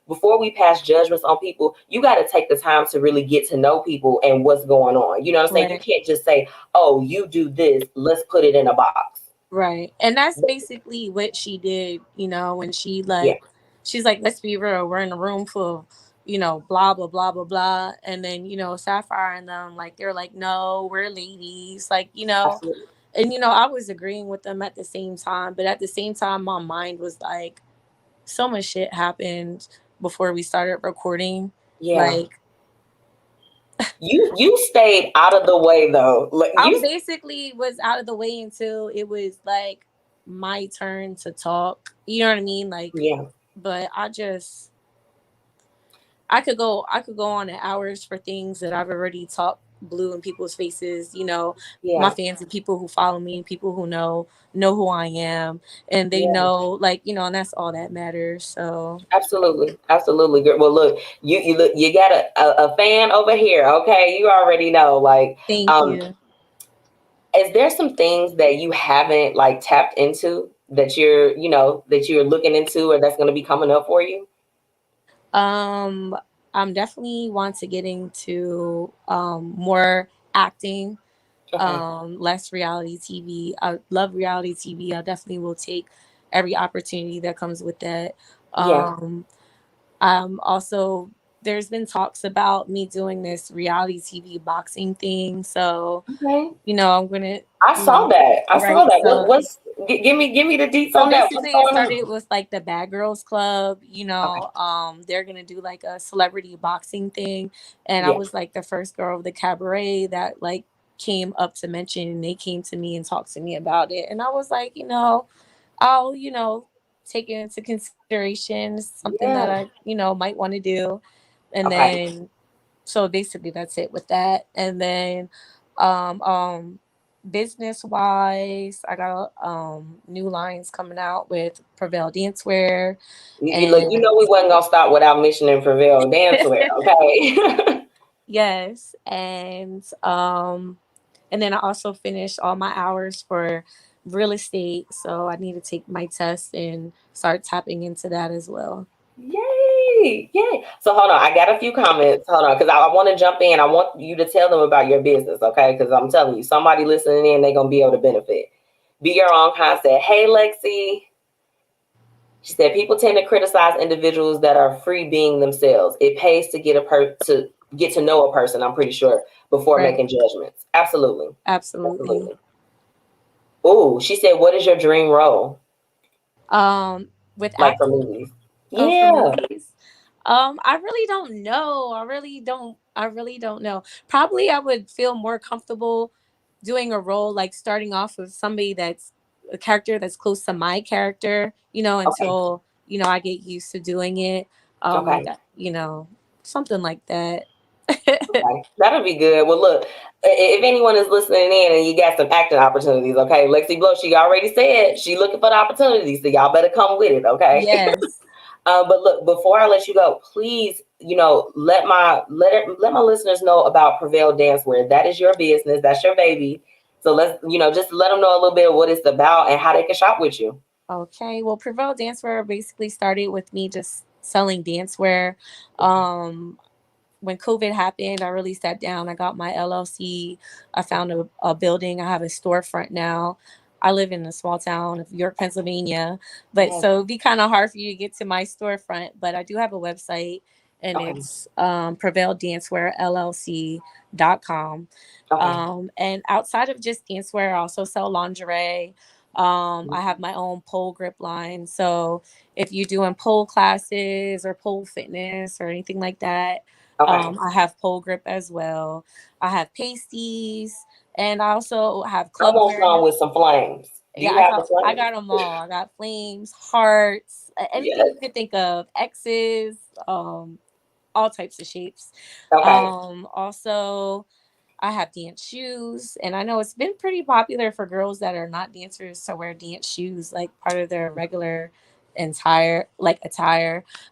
before we pass judgments on people, you got to take the time to really get to know people and what's going on. You know what I'm saying? You can't just say, oh, you do this, let's put it in a box. Right. And that's basically what she did, you know, when she she's like, let's be real, we're in a room full of, you know, blah blah blah blah blah, and then, you know, Sapphire and them, like, they're like, no, we're ladies, like, you know. Absolutely. And, you know, I was agreeing with them at the same time, but at the same time my mind was like, so much shit happened before we started recording. Yeah. Like, you stayed out of the way though. Like I you basically was out of the way until it was like my turn to talk. You know what I mean? Like, Yeah. but I could go on in hours for things that I've already talked blue in people's faces, you know, my Yeah. fans and people who follow me, people who know who I am, and they Yeah. know, like, you know, and that's all that matters. So Absolutely. Absolutely. Girl. Well, look, you got a fan over here. Okay. You already know, like, thank you. is there some things that you haven't like tapped into that you're looking into or that's going to be coming up for you? I'm definitely want to get into more acting, Okay. less reality TV. I love reality TV. I definitely will take every opportunity that comes with that. Yeah. Also, there's been talks about me doing this reality TV boxing thing. So, Okay. you know, I'm gonna, I you saw know, that. I saw right. that. So Give me the deets So on that. What's basically, it going on? started with like the Bad Girls Club. You Okay. know, they're gonna do like a celebrity boxing thing, and I Yeah. was like the first girl of the cabaret that like came up to mention, and they came to me and talked to me about it, and I was like, you know, I'll, you know, take it into consideration. It's something that Yeah. I, you know, might want to do, and Okay. then so basically that's it with that, and then um um business wise, I got new lines coming out with Prevail Dancewear, Look, and we wasn't gonna stop without mentioning Prevail Dancewear, okay? yes, and then I also finished all my hours for real estate, so I need to take my test and start tapping into that as well. Yay! Yay! So hold on, I got a few comments. Hold on, because I want to jump in. I want you to tell them about your business, okay? Because I'm telling you, somebody listening in, they're gonna be able to benefit. Be Your Own Kind said, "Hey Lexi." She said, "People tend to criticize individuals that are free being themselves. It pays to to get to know a person. I'm pretty sure before Right. making judgments. Absolutely, Absolutely. absolutely." Oh, she said, "What is your dream role, With like for acting, movies?" oh, for Yeah. movies. I really don't know. I really don't know. Probably I would feel more comfortable doing a role like starting off with somebody that's a character that's close to my character, you know, Okay. until, you know, I get used to doing it. Okay. You know, something like that. Okay. That'll be good. Well, look, if anyone is listening in and you got some acting opportunities, okay, Lexi Blow, she already said she looking for the opportunities, so y'all better come with it, okay? Yes. But look, before I let you go, please, let my listeners know about Prevail Dancewear. That is your business. That's your baby. So let's, just let them know a little bit of what it's about and how they can shop with you. Okay. Well, Prevail Dancewear basically started with me just selling dancewear. Okay. When COVID happened, I really sat down. I got my LLC. I found a building. I have a storefront now. I live in a small town of York, Pennsylvania, but Yeah. so it'd be kind of hard for you to get to my storefront. But I do have a website, and Okay. it's prevaildancewearllc.com. Okay. And outside of just dancewear, I also sell lingerie. I have my own pole grip line. So if you're doing pole classes or pole fitness or anything like that, Okay. I have pole grip as well. I have pasties, and I also have I want some clubwear. with some flames. Do Yeah, you have the I flames? got them all. I got flames, hearts, anything Yes. you could think of, X's, all types of shapes. Okay. Also, I have dance shoes, and I know it's been pretty popular for girls that are not dancers to wear dance shoes like part of their regular attire.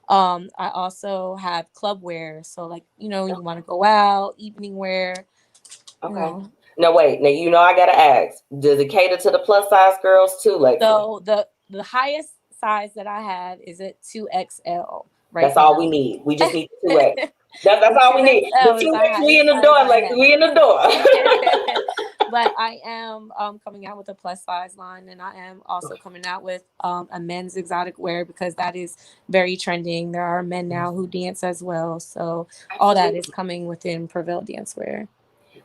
I also have club wear, so like, you know, you want to go out, evening wear, you Okay. know. No, wait. Now, I got to ask, does it cater to the plus size girls too, Lexi? So the highest size that I have is at 2XL right That's all we now. need. We just need the 2X. That's all we need. The 2 weeks we in the door, like we in the door. But I am coming out with a plus size line, and I am also coming out with a men's exotic wear because that is very trending. There are men now who dance as well, so all that is coming within Prevail Dancewear.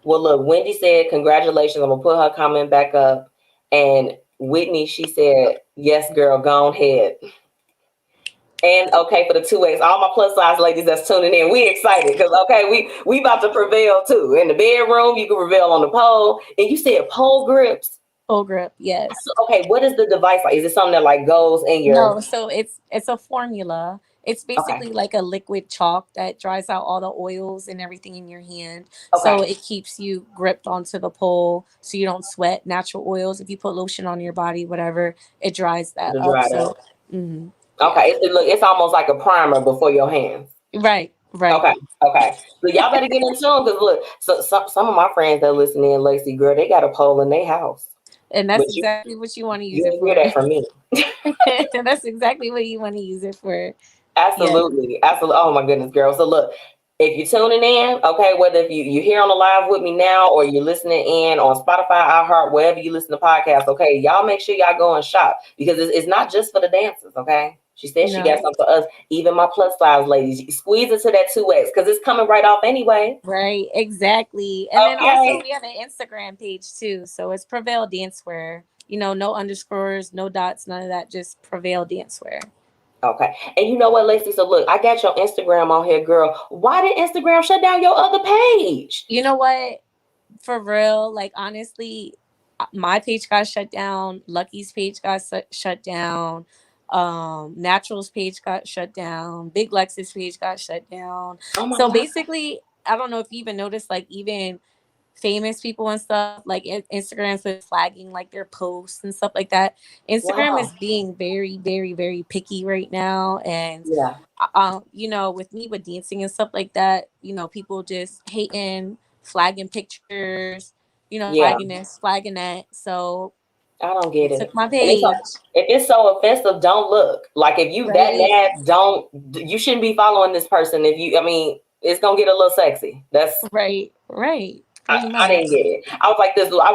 Well, look, Wendy said congratulations. I'm gonna put her comment back up, and Whitney, she said yes, girl, go ahead. And okay, for the 2X, all my plus size ladies that's tuning in, we excited because we about to prevail too. In the bedroom, you can prevail on the pole. And you said pole grips. Pole grip, yes. Okay, what is the device like? Is it something that like goes in your? No, so it's a formula. It's basically like a liquid chalk that dries out all the oils and everything in your hand. So it keeps you gripped onto the pole so you don't sweat natural oils. If you put lotion on your body, whatever, it dries that up. So, okay, it's almost like a primer before your hands. Right. Okay. So y'all better get in tune because look, so some of my friends that listen in, Lexi, girl, they got a pole in their house. And that's exactly what you want to use it for. You hear that from me. That's exactly what you want to use it for. Absolutely. Oh my goodness, girl. So look, if you're tuning in, okay, whether if you're here on the live with me now or you're listening in on Spotify, iHeart, wherever you listen to podcasts, okay, y'all make sure y'all go and shop because it's not just for the dancers, okay? She said she got something for us, even my plus size ladies. Squeeze into that 2X because it's coming right off anyway. Right, exactly. And then also we have an Instagram page too. So it's Prevail Dancewear. You know, no underscores, no dots, none of that, just Prevail Dancewear. Okay. And you know what, Lacey? So look, I got your Instagram on here, girl. Why did Instagram shut down your other page? You know what? For real, like honestly, my page got shut down. Lucky's page got shut down. Natural's page got shut down. Big Lex's page got shut down. So basically, I don't know if you even noticed, like even famous people and stuff, like Instagram's been flagging like their posts and stuff like that. Instagram is being very, very, very picky right now. And you know, with me with dancing and stuff like that, you know, people just hating, flagging pictures, you know, flagging this, flagging that. So I don't get it. Took my page. If it's so offensive, don't look. Like if you that mad, you shouldn't be following this person. It's gonna get a little sexy. That's right. I didn't get it. I was like this. I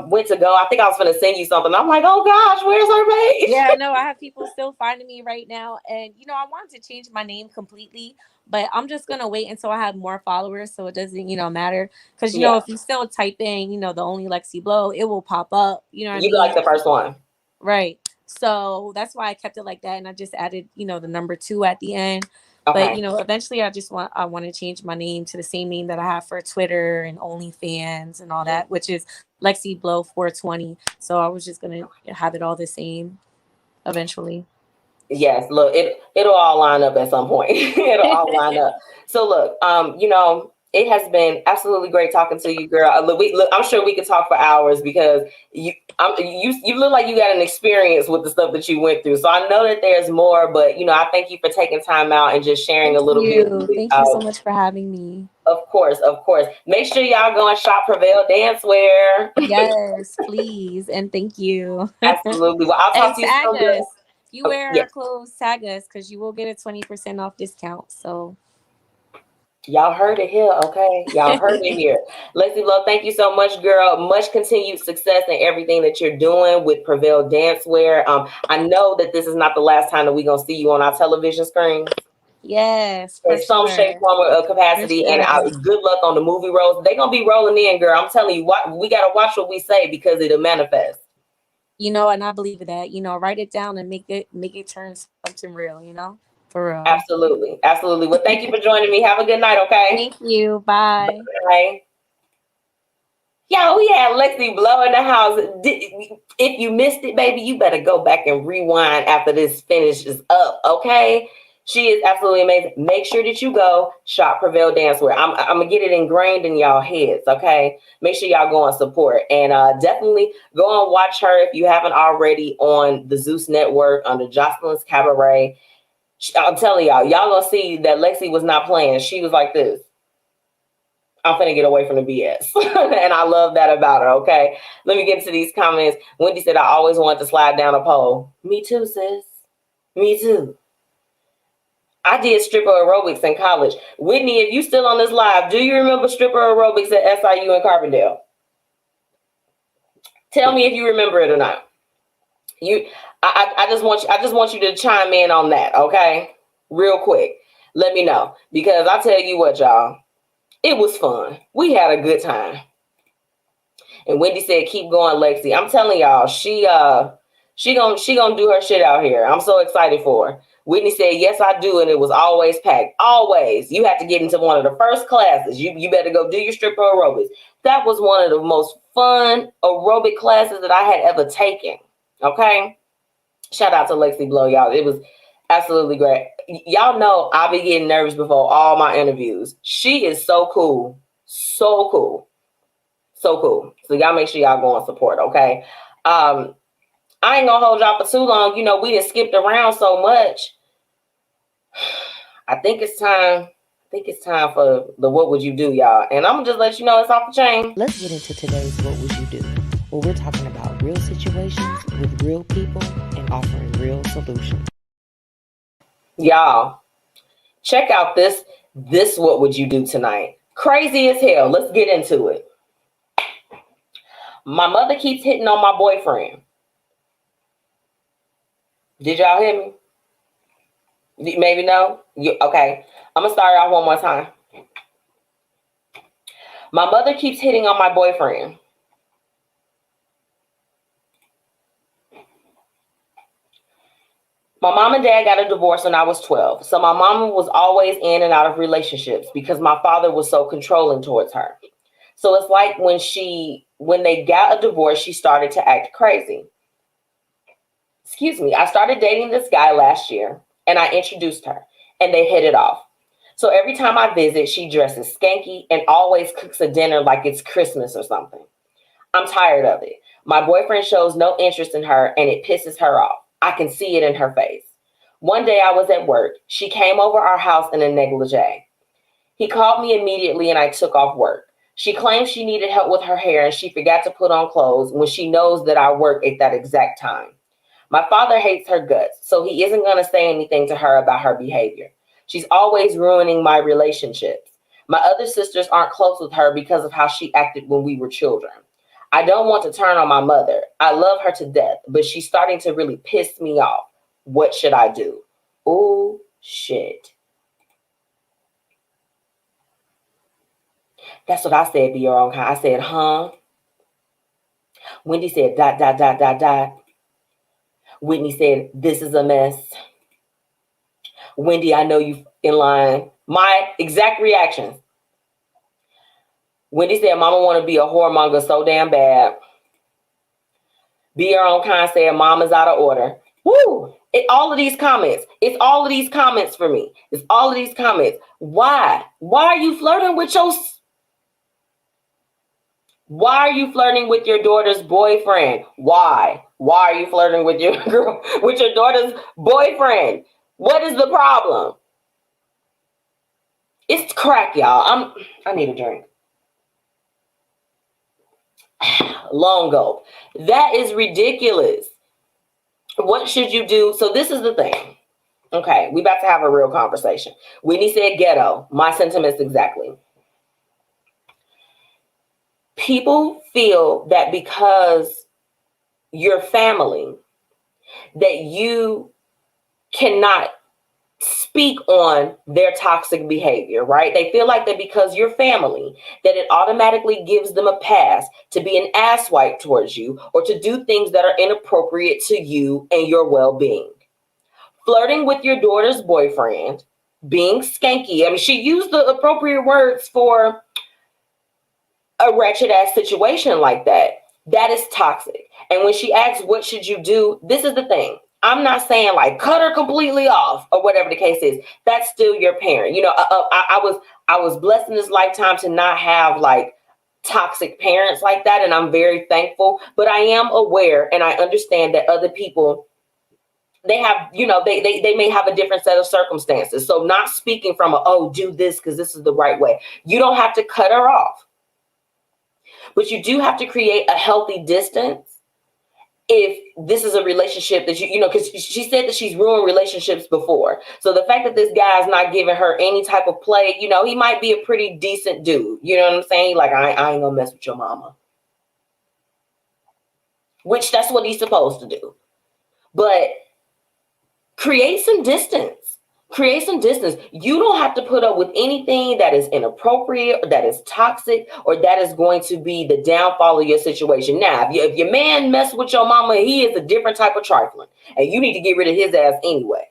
went to go. I think I was gonna send you something. I'm like, oh gosh, where's her page? Yeah, no, I have people still finding me right now, and you know, I wanted to change my name completely, but I'm just gonna wait until I have more followers, so it doesn't, you know, matter. Because you know, if you still type in, you know, the only Lexi Blow, it will pop up. You know, what I mean? Like the first one, right? So that's why I kept it like that, and I just added, you know, the number 2 at the end. Okay. But you know, eventually, I want to change my name to the same name that I have for Twitter and OnlyFans and all that, which is Lexi Blow 420. So I was just gonna have it all the same eventually. Yes, look, it'll all line up at some point. It'll all line up. So look, you know, it has been absolutely great talking to you, girl. Look, I'm sure we could talk for hours because you look like you got an experience with the stuff that you went through. So I know that there's more, but you know, I thank you for taking time out and just sharing a little bit. Thank you so much for having me. Of course. Make sure y'all go and shop Prevail Dancewear. Yes, please, and thank you. Absolutely. Well, I'll talk to you soon. If you wear our clothes, tag us because you will get a 20% off discount. So. Y'all heard it here, okay? Y'all heard it here. Lexi Blow, thank you so much, girl. Much continued success in everything that you're doing with Prevail Dancewear. I know that this is not the last time that we're going to see you on our television screen. Yes, in some shape, form, or capacity. And good luck on the movie roles. They're going to be rolling in, girl. I'm telling you, we got to watch what we say because it'll manifest. You know, and I believe that. You know, write it down and make it turn something real, you know? For real. Absolutely. Well, thank you for joining me. Have a good night, okay? Thank you. Bye. Bye. Yeah, we had Lexi Blow in the house. If you missed it, baby, you better go back and rewind after this finishes up, okay? She is absolutely amazing. Make sure that you go shop Prevail Dancewear. I'm going to get it ingrained in y'all heads, okay? Make sure y'all go and support. And definitely go and watch her if you haven't already on the Zeus Network under Jocelyn's Cabaret. I'm telling y'all gonna see that Lexi was not playing. She was like this. I'm finna get away from the BS. And I love that about her, okay? Let me get to these comments. Wendy said, I always wanted to slide down a pole. Me too, sis. Me too. I did stripper aerobics in college. Whitney, if you still on this live, do you remember stripper aerobics at SIU in Carbondale? Tell me if you remember it or not. I just want you to chime in on that, okay? Real quick. Let me know. Because I tell you what, y'all, it was fun. We had a good time. And Wendy said, keep going, Lexi. I'm telling y'all, she gonna do her shit out here. I'm so excited for her. Whitney said, yes, I do. And it was always packed. Always. You have to get into one of the first classes. You better go do your stripper aerobics. That was one of the most fun aerobic classes that I had ever taken. Okay. Shout out to Lexi Blow, y'all. It was absolutely great. Y'all know I be getting nervous before all my interviews. She is so cool. So cool. So cool. So y'all make sure y'all go and support, okay? I ain't gonna hold y'all for too long. You know, we done skipped around so much. I think it's time for the what would you do, y'all. And I'm gonna just let you know it's off the chain. Let's get into today's What Would You Do? Where we're talking about real situations with real people and offering real solutions. Y'all, check out this what would you do tonight. Crazy as hell. Let's get into it. My mother keeps hitting on my boyfriend. Did y'all hear me? Maybe no? Okay. I'm going to start off one more time. My mother keeps hitting on my boyfriend. My mom and dad got a divorce when I was 12. So my mama was always in and out of relationships because my father was so controlling towards her. So it's like when they got a divorce, she started to act crazy. Excuse me. I started dating this guy last year and I introduced her and they hit it off. So every time I visit, she dresses skanky and always cooks a dinner like it's Christmas or something. I'm tired of it. My boyfriend shows no interest in her and it pisses her off. I can see it in her face. One day I was at work. She came over our house in a negligee. He called me immediately and I took off work. She claimed she needed help with her hair and she forgot to put on clothes when she knows that I work at that exact time. My father hates her guts, so he isn't going to say anything to her about her behavior. She's always ruining my relationships. My other sisters aren't close with her because of how she acted when we were children. I don't want to turn on my mother. I love her to death, but she's starting to really piss me off. What should I do? Oh, shit. That's what I said, be your own kind. I said, huh? Wendy said, ... Whitney said, this is a mess. Wendy, I know you in line. My exact reactions. Wendy said, Mama want to be a whoremonger so damn bad. Be your own kind said, Mom is out of order. Woo! All of these comments. It's all of these comments for me. It's all of these comments. Why? Why are you flirting with your... Why are you flirting with your daughter's boyfriend? Why? Why are you flirting with your girl, with your daughter's boyfriend? What is the problem? It's crack, y'all. I need a drink. Long gulp. That is ridiculous. What should you do? So this is the thing. Okay, we about to have a real conversation. Whitney said ghetto. My sentiments exactly. People feel that because you're family, that you cannot speak on their toxic behavior, right? They feel like that because you're family, that it automatically gives them a pass to be an asswipe towards you or to do things that are inappropriate to you and your well-being. Flirting with your daughter's boyfriend, being skanky. I mean, she used the appropriate words for a wretched ass situation like that. That is toxic. And when she asks, what should you do? This is the thing. I'm not saying like cut her completely off or whatever the case is. That's still your parent. You know, I was blessed in this lifetime to not have like toxic parents like that. And I'm very thankful, but I am aware and I understand that other people, they have, you know, they may have a different set of circumstances. So not speaking from do this because this is the right way. You don't have to cut her off, but you do have to create a healthy distance if this is a relationship that because she said that she's ruined relationships before. So the fact that this guy's not giving her any type of play, he might be a pretty decent dude. You know what I'm saying? Like, I ain't gonna mess with your mama. Which that's what he's supposed to do. But create some distance. Create some distance. You don't have to put up with anything that is inappropriate or that is toxic or that is going to be the downfall of your situation. Now, if your man messes with your mama, he is a different type of trifling, and you need to get rid of his ass anyway.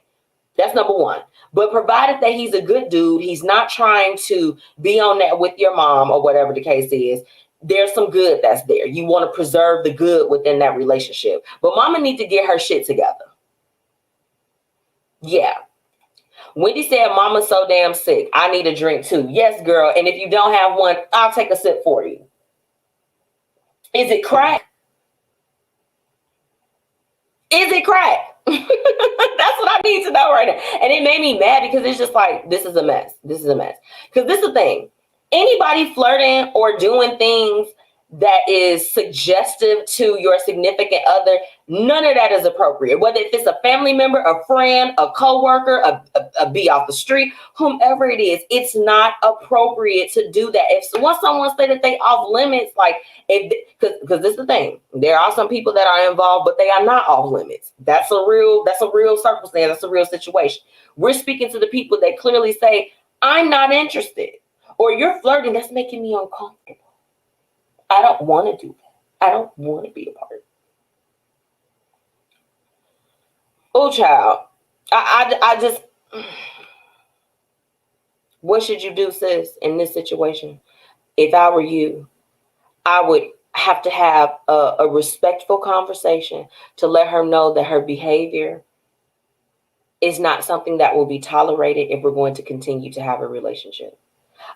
That's number one. But provided that he's a good dude, he's not trying to be on that with your mom or whatever the case is, there's some good that's there. You want to preserve the good within that relationship. But mama needs to get her shit together. Yeah. Wendy said, mama's so damn sick. I need a drink too. Yes, girl. And if you don't have one, I'll take a sip for you. Is it crack? Is it crack? That's what I need to know right now. And it made me mad because it's just like, this is a mess. This is a mess. Because this is the thing. Anybody flirting or doing things that is suggestive to your significant other, none of that is appropriate. Whether if it's a family member, a friend, a coworker, a be off the street, whomever it is, it's not appropriate to do that. If once someone say that they off limits, like because this is the thing, there are some people that are involved, but they are not off limits. That's a real circumstance. That's a real situation. We're speaking to the people that clearly say, I'm not interested, or you're flirting. That's making me uncomfortable. I don't want to do that. I don't want to be a part. Oh, child. I just, what should you do, sis, in this situation? If I were you, I would have to have a respectful conversation to let her know that her behavior is not something that will be tolerated if we're going to continue to have a relationship.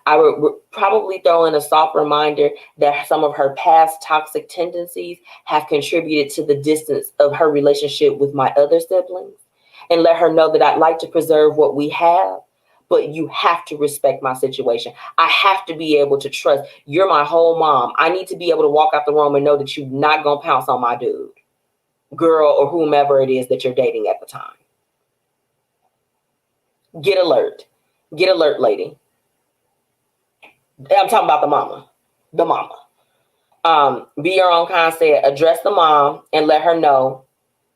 I would probably throw in a soft reminder that some of her past toxic tendencies have contributed to the distance of her relationship with my other siblings, and let her know that I'd like to preserve what we have, but you have to respect my situation. I have to be able to trust. You're my whole mom. I need to be able to walk out the room and know that you're not going to pounce on my dude, girl, or whomever it is that you're dating at the time. Get alert. Get alert, lady. I'm talking about the mama. The mama. Be your own kind, said, address the mom and let her know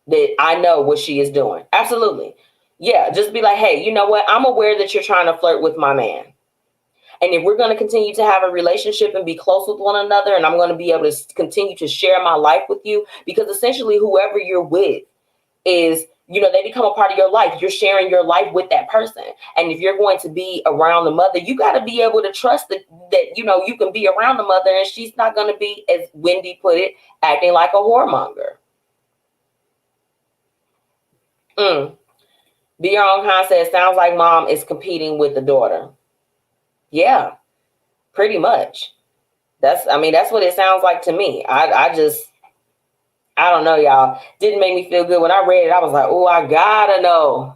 that I know what she is doing. Absolutely. Yeah, just be like, hey, you know what? I'm aware that you're trying to flirt with my man. And if we're going to continue to have a relationship and be close with one another, and I'm going to be able to continue to share my life with you, because essentially whoever you're with is, they become a part of your life. You're sharing your life with that person. And if you're going to be around the mother, you got to be able to trust that you can be around the mother and she's not going to be, as Wendy put it, acting like a whoremonger. Be your own kind says, sounds like mom is competing with the daughter. Yeah, pretty much. That's what it sounds like to me. I don't know, y'all. Didn't make me feel good. When I read it, I was like, oh, I gotta know.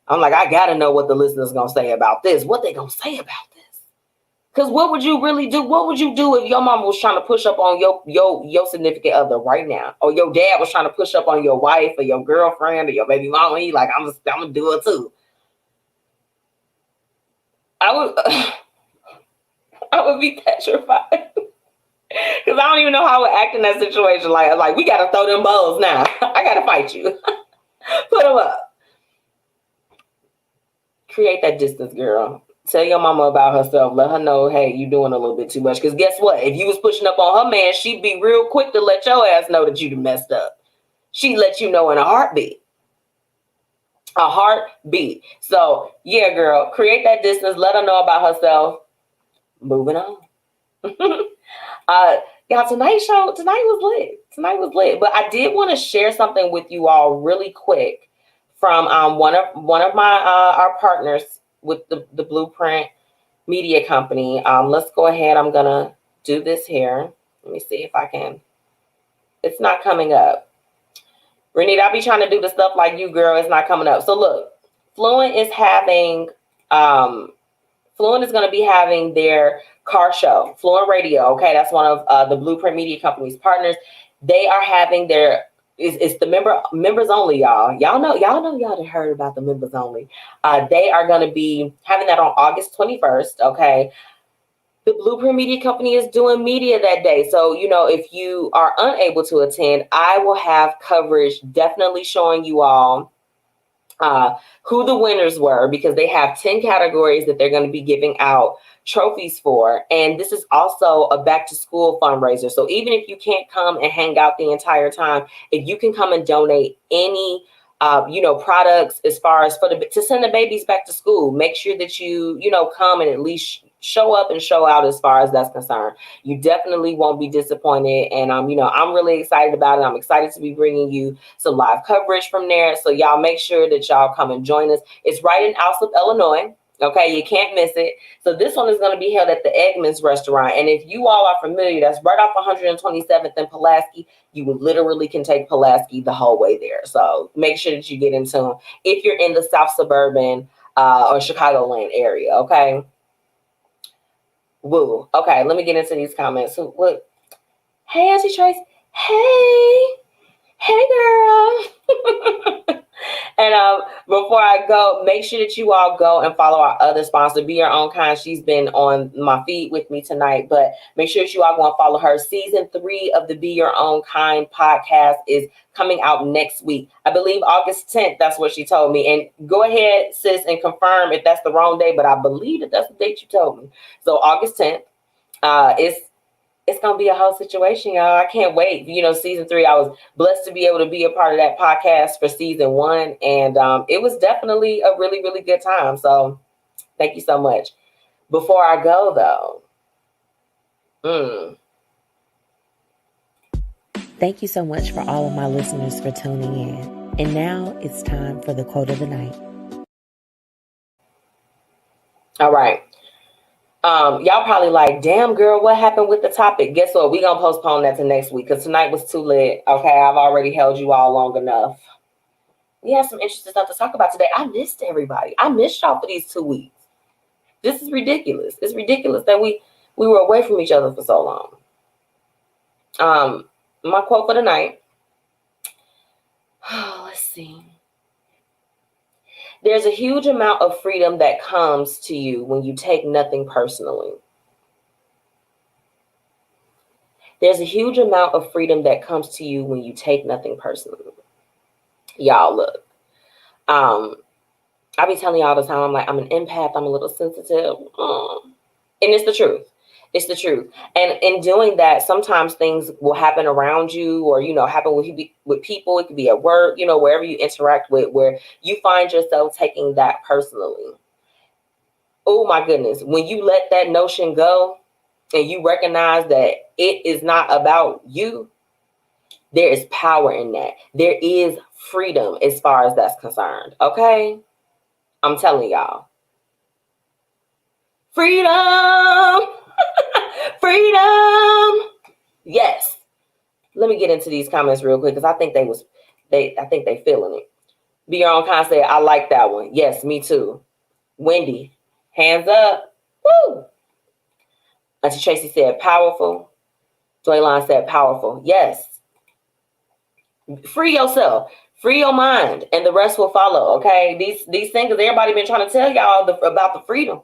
I'm like, I gotta know what the listeners gonna say about this. What they gonna say about this? Because what would you really do? What would you do if your mom was trying to push up on your significant other right now? Or your dad was trying to push up on your wife or your girlfriend or your baby mama? He like, I'm gonna do it too. I would be petrified. Because I don't even know how I would act in that situation. Like we got to throw them balls now. I got to fight you. Put them up. Create that distance, girl. Tell your mama about herself. Let her know, hey, you doing a little bit too much. Because guess what? If you was pushing up on her man, she'd be real quick to let your ass know that you messed up. She'd let you know in a heartbeat. A heartbeat. So, yeah, girl, create that distance. Let her know about herself. Moving on. Y'all, tonight was lit. But I did want to share something with you all really quick from one of my our partners with the Blueprint Media Company. Let's go ahead. I'm gonna do this here. Let me see if I can. It's not coming up. Renita, I be trying to do the stuff like you, girl. It's not coming up. So look, Fluent is going to be having their car show, FluentRadio. Okay, that's one of the Blueprint Media Company's partners. They are having their It's the members only, y'all. Y'all know y'all done heard about the members only. They are going to be having that on August 21st. Okay. The Blueprint Media Company is doing media that day. So, if you are unable to attend, I will have coverage definitely showing you all who the winners were, because they have 10 categories that they're going to be giving out trophies for. And this is also a back to school fundraiser. So even if you can't come and hang out the entire time, if you can come and donate any products as far as to send the babies back to school, make sure that you come and at least show up and show out as far as that's concerned. You definitely won't be disappointed. And I'm really excited about it. I'm excited to be bringing you some live coverage from there. So y'all make sure that y'all come and join us. It's right in Alsip, Illinois. Okay, you can't miss it. So this one is going to be held at the Eggman's restaurant. And if you all are familiar, that's right off 127th and Pulaski. You literally can take Pulaski the whole way there. So make sure that you get in tune if you're in the South Suburban or Chicagoland area. Okay. Woo. Okay, let me get into these comments. What? Hey, Auntie Trace. Hey, girl. And before I go, make sure that you all go and follow our other sponsor, Be Your Own Kind. She's been on my feed with me tonight, but make sure that you all go and follow her. Season 3 of the Be Your Own Kind podcast is coming out next week. I believe August 10th. That's what she told me. And go ahead, sis, and confirm if that's the wrong day, but I believe that that's the date you told me. So August 10th. It's going to be a whole situation, y'all. I can't wait. Season 3, I was blessed to be able to be a part of that podcast for season 1. And it was definitely a really, really good time. So thank you so much. Before I go, though. Thank you so much for all of my listeners for tuning in. And now it's time for the quote of the night. All right. Y'all probably like, damn, girl, what happened with the topic? Guess what? We're going to postpone that to next week because tonight was too lit. Okay, I've already held you all long enough. We have some interesting stuff to talk about today. I missed everybody. I missed y'all for these 2 weeks. This is ridiculous. It's ridiculous that we were away from each other for so long. My quote for the night. Let's see. There's a huge amount of freedom that comes to you when you take nothing personally. There's a huge amount of freedom that comes to you when you take nothing personally. Y'all, look. I be telling y'all all the time, I'm like, I'm an empath. I'm a little sensitive. And it's the truth. It's the truth. And in doing that, sometimes things will happen around you or, happen with people. It could be at work, wherever you interact with, where you find yourself taking that personally. Oh, my goodness. When you let that notion go and you recognize that it is not about you, there is power in that. There is freedom as far as that's concerned. Okay? I'm telling y'all. Freedom! Freedom. Yes. Let me get into these comments real quick because I think they feeling it. Be Your Own Kind said, I like that one. Yes, me too. Wendy, hands up. Woo. Auntie Tracy said powerful. Dwaylon said powerful. Yes. Free yourself. Free your mind, and the rest will follow. Okay. These things, everybody been trying to tell y'all about the freedom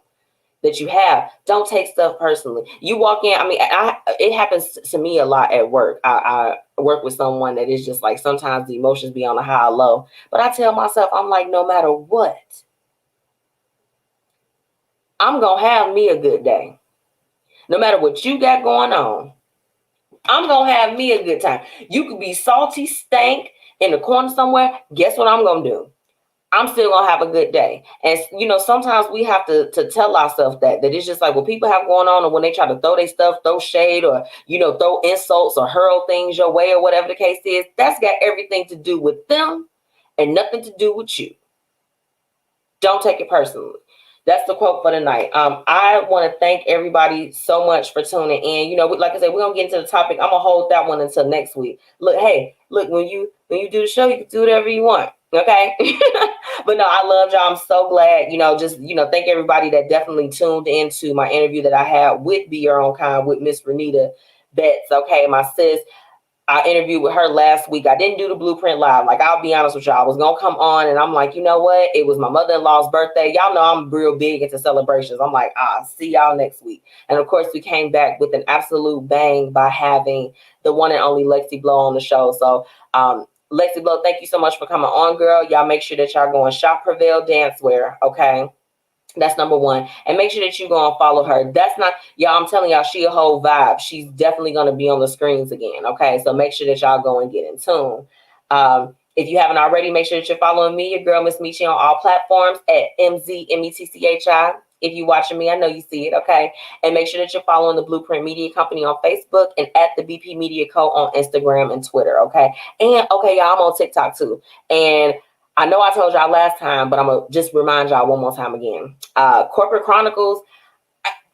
that you have. Don't take stuff personally. You walk in. It happens to me a lot at work. I work with someone that is just like, sometimes the emotions be on a high or low, but I tell myself, I'm like, no matter what, I'm going to have me a good day. No matter what you got going on, I'm going to have me a good time. You could be salty, stank in the corner somewhere. Guess what I'm going to do? I'm still going to have a good day. And, sometimes we have to tell ourselves that it's just like what people have going on, or when they try to throw their stuff, throw shade, or, throw insults or hurl things your way, or whatever the case is, that's got everything to do with them and nothing to do with you. Don't take it personally. That's the quote for the night. I want to thank everybody so much for tuning in. Like I said, we're going to get into the topic. I'm going to hold that one until next week. Look, when you do the show, you can do whatever you want. Okay. But no, I love y'all. I'm so glad, thank everybody that definitely tuned into my interview that I had with Be Your Own Kind with Miss Renita Betts. Okay. My sis. I interviewed with her last week. I didn't do the Blueprint Live. Like, I'll be honest with y'all. I was going to come on, and I'm like, you know what? It was my mother-in-law's birthday. Y'all know I'm real big into celebrations. I'm like, see y'all next week. And, of course, we came back with an absolute bang by having the one and only Lexi Blow on the show. So, Lexi Blow, thank you so much for coming on, girl. Y'all make sure that y'all go and shop Prevail Dancewear, okay? That's number one. And make sure that you go and follow her. That's not, y'all, I'm telling y'all, she a whole vibe. She's definitely going to be on the screens again. Okay. So make sure that y'all go and get in tune. If you haven't already, make sure that you're following me, your girl, MzMetchi, on all platforms at MzMetchi. If you're watching me, I know you see it. Okay. And make sure that you're following the Blueprint Media Company on Facebook and at the BP Media Co. on Instagram and Twitter. Okay. And okay, y'all, I'm on TikTok too. And I know I told y'all last time, but I'm going to just remind y'all one more time again. Corporate Chronicles,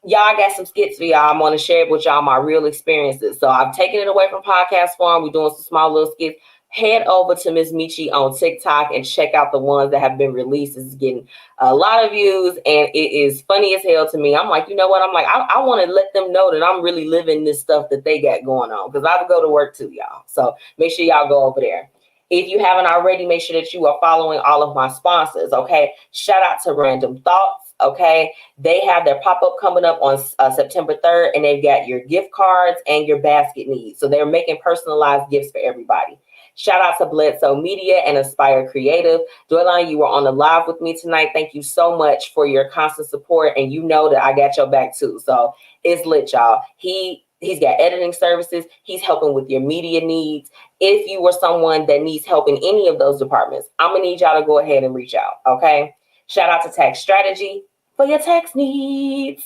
y'all, I got some skits for y'all. I'm going to share with y'all my real experiences. So I've taken it away from podcast form. We're doing some small little skits. Head over to MzMetchi on TikTok and check out the ones that have been released. It's getting a lot of views, and it is funny as hell to me. I'm like, you know what? I'm like, I want to let them know that I'm really living this stuff that they got going on, because I go to work too, y'all. So make sure y'all go over there. If you haven't already, make sure that you are following all of my sponsors, okay? Shout out to Random Thoughts, okay? They have their pop-up coming up on September 3rd, and they've got your gift cards and your basket needs. So they're making personalized gifts for everybody. Shout out to Bledsoe Media and Aspire Creative. Dwayne, you were on the live with me tonight. Thank you so much for your constant support, and you know that I got your back too. So it's lit, y'all. He's got editing services. He's helping with your media needs. If you were someone that needs help in any of those departments, I'm going to need y'all to go ahead and reach out, okay? Shout out to Tax Strategy for your tax needs.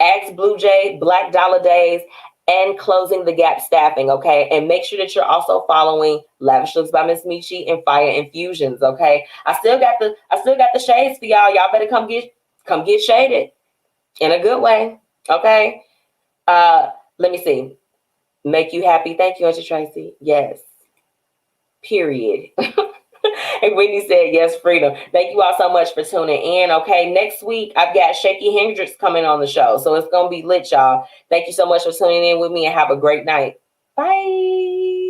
Ask BlueJae, Black Dollar Days, and Closing the Gap Staffing, okay? And make sure that you're also following Lavish Looks by MzMetchi and Fiya Infusions, okay? I still got the shades for y'all. Y'all better come get shaded in a good way, okay? Let me see. Make you happy. Thank you, Auntie Tracy. Yes. Period. And Whitney said, yes, freedom. Thank you all so much for tuning in. Okay, next week, I've got Shaky Hendrix coming on the show. So it's going to be lit, y'all. Thank you so much for tuning in with me, and have a great night. Bye.